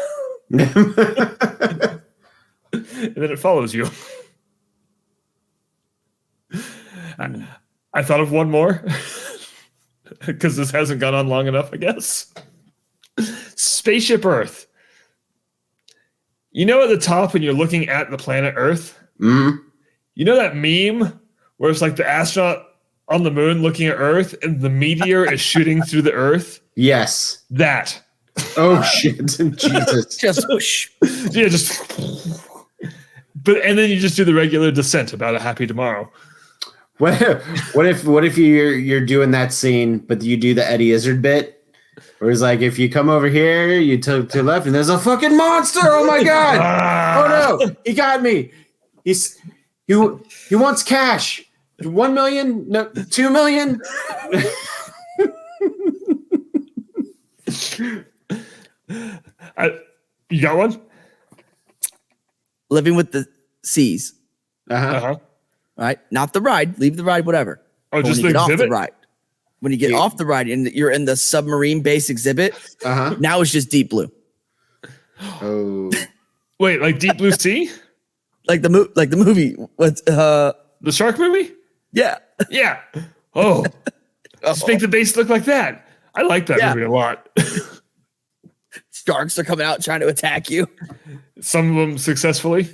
and then it follows you. I thought of one more because this hasn't gone on long enough, I guess. Spaceship Earth. You know, at the top when you're looking at the planet Earth, you know that meme where it's like the astronaut on the moon looking at Earth and the meteor is shooting through the Earth? Yes. That. Oh shit! Jesus. Just whoosh. Yeah, just. But and then you just do the regular descent about a happy tomorrow. What if you're doing that scene, but you do the Eddie Izzard bit? Where it's like, if you come over here, you to the left, and there's a fucking monster. Oh my god! Oh no, he got me. He wants cash. 1 million? No, 2 million. You got one? Living with the seas. Uh-huh. Right? Not the ride. Leave the ride, whatever. Oh, But just when the you get off exhibit? the ride. When you get off the ride and you're in the submarine base exhibit, now it's just deep blue. Oh. Wait, like Deep Blue Sea? Like the movie. What's The shark movie? yeah. Yeah. Oh. Just make the base look like that. I like that movie a lot. Sharks are coming out trying to attack you. Some of them successfully.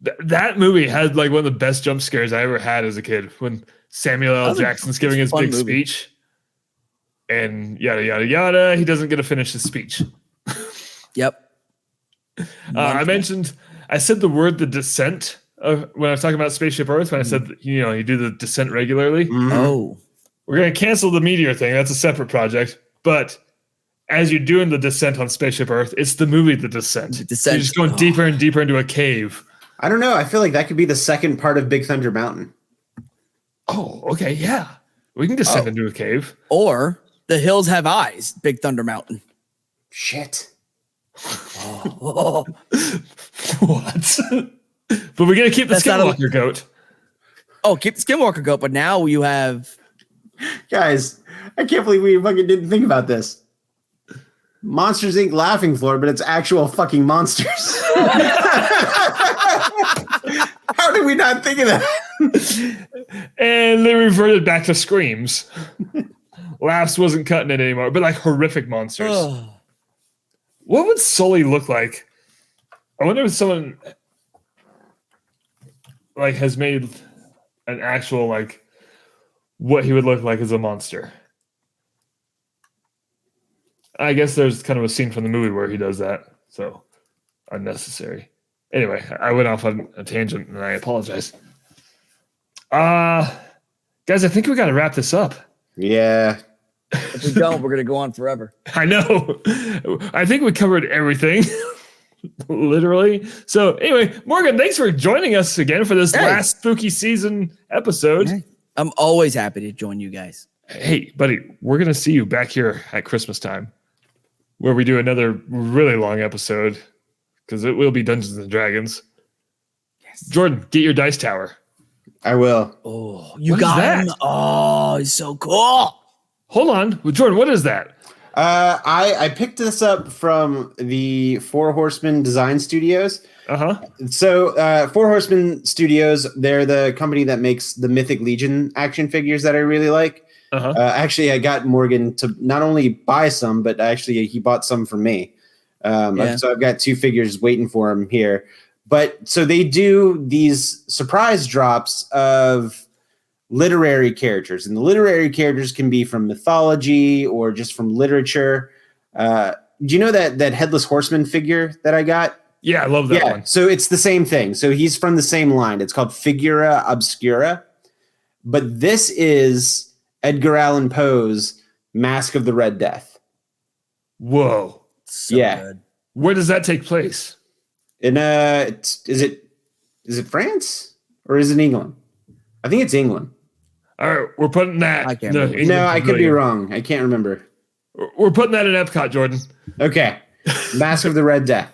That movie had like one of the best jump scares I ever had as a kid when Samuel L. Jackson's giving his big speech. And yada, yada, yada. He doesn't get to finish his speech. Yep. I said the word the descent when I was talking about Spaceship Earth, when I said, you do the descent regularly. Oh. We're going to cancel the meteor thing. That's a separate project. But as you're doing the descent on Spaceship Earth, it's the movie The Descent. You're just going deeper and deeper into a cave. I don't know. I feel like that could be the second part of Big Thunder Mountain. Oh, okay. Yeah. We can descend into a cave. Or The Hills Have Eyes, Big Thunder Mountain. Shit. Oh. What? But we're going to keep the Skinwalker goat. Oh, keep the Skinwalker goat, but now you have... Guys, I can't believe we fucking didn't think about this. Monsters Inc. laughing floor, but it's actual fucking monsters. How did we not think of that? And they reverted back to screams. Laughs wasn't cutting it anymore, but like horrific monsters. What would Sully look like? I wonder if someone like has made an actual like what he would look like as a monster. I guess there's kind of a scene from the movie where he does that, so unnecessary. Anyway, I went off on a tangent and I apologize. Guys, I think we got to wrap this up. Yeah. If we don't, we're going to go on forever. I know. I think we covered everything, literally. So anyway, Morgan, thanks for joining us again for this last spooky season episode. Hey, I'm always happy to join you guys. Hey, buddy, we're going to see you back here at Christmas time where we do another really long episode because it will be Dungeons and Dragons. Yes. Jordan, get your dice tower. I will. Oh, you What is got him. that? Oh, he's so cool. Hold on, Jordan. What is that? I picked this up from the Four Horsemen Design Studios. So, Four Horsemen Studios, they're the company that makes the Mythic Legion action figures that I really like. Actually, I got Morgan to not only buy some, but actually he bought some for me. So I've got 2 figures waiting for him here. But so they do these surprise drops of literary characters, and the literary characters can be from mythology or just from literature. Do you know that Headless Horseman figure that I got? Yeah, I love that one. So it's the same thing. So he's from the same line. It's called Figura Obscura. But this is Edgar Allan Poe's Mask of the Red Death. Whoa. So good. Where does that take place? In is it France or is it England? I think it's England. All right, we're putting that. I can't remember. No, I could be wrong. I can't remember. We're putting that in Epcot, Jordan. Okay. Mask of the Red Death.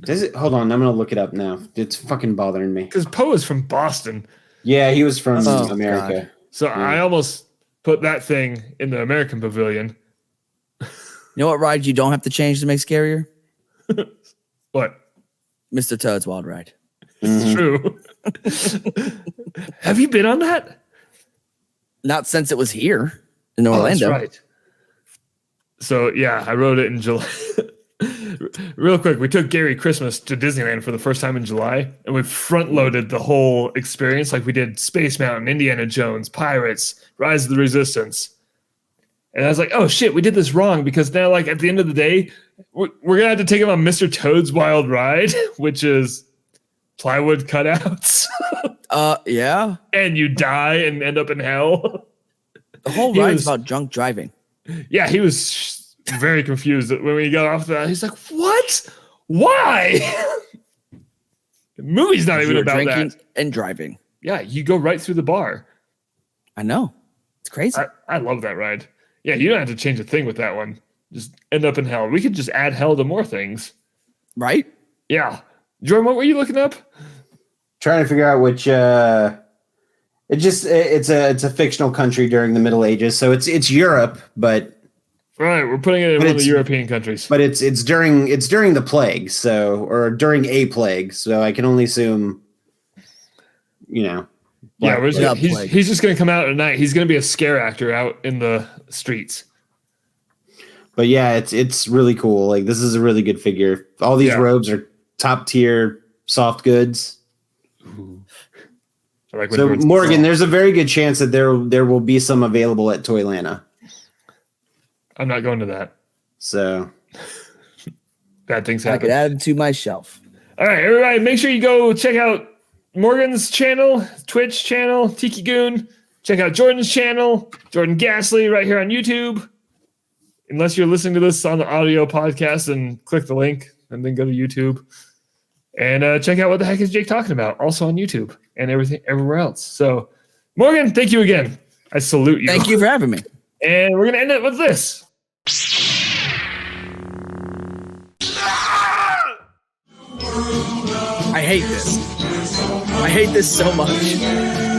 Does it? Hold on, I'm gonna look it up now. It's fucking bothering me. Because Poe is from Boston. Yeah, he was from America. God. So I almost put that thing in the American pavilion. You know what ride you don't have to change to make scarier? What? Mr. Toad's Wild Ride. It's true. Have you been on that? Not since it was here in Orlando. That's right. So yeah, I rode it in July. Real quick, we took Gary Christmas to Disneyland for the first time in July, and we front-loaded the whole experience. Like we did Space Mountain, Indiana Jones, Pirates, Rise of the Resistance. And I was like, oh shit, we did this wrong, because now, like, at the end of the day, we're gonna have to take him on Mr. Toad's Wild Ride, which is plywood cutouts. Yeah. And you die and end up in hell. The whole ride's about drunk driving. Yeah, he was very confused when we got off that. He's like, what? Why? The movie's not even about drinking that. And driving. Yeah, you go right through the bar. I know. It's crazy. I love that ride. Yeah, you don't have to change a thing with that one. Just end up in hell. We could just add hell to more things. Right? Yeah. Jordan, what were you looking up? Trying to figure out which it's a fictional country during the Middle Ages. So it's Europe, but Right, we're putting it in one of the European countries. But it's during the plague, or during a plague. So I can only assume, Yeah, he's just going to come out at night. He's going to be a scare actor out in the streets. But yeah, it's really cool. Like, this is a really good figure. All these robes are top tier soft goods. So Morgan, there's a very good chance that there will be some available at Toylanta. I'm not going to that. So bad things I happen. could add it to my shelf. All right, everybody, make sure you go check out Morgan's channel, Twitch channel, Tiki Goon. Check out Jordan's channel, Jordan Gasly, right here on YouTube. Unless you're listening to this on the audio podcast, and click the link and then go to YouTube. And check out What the Heck is Jake Talking About, also on YouTube and everywhere else. So, Morgan, thank you again. I salute you. Thank you for having me. And we're going to end it with this. I hate this. I hate this so much.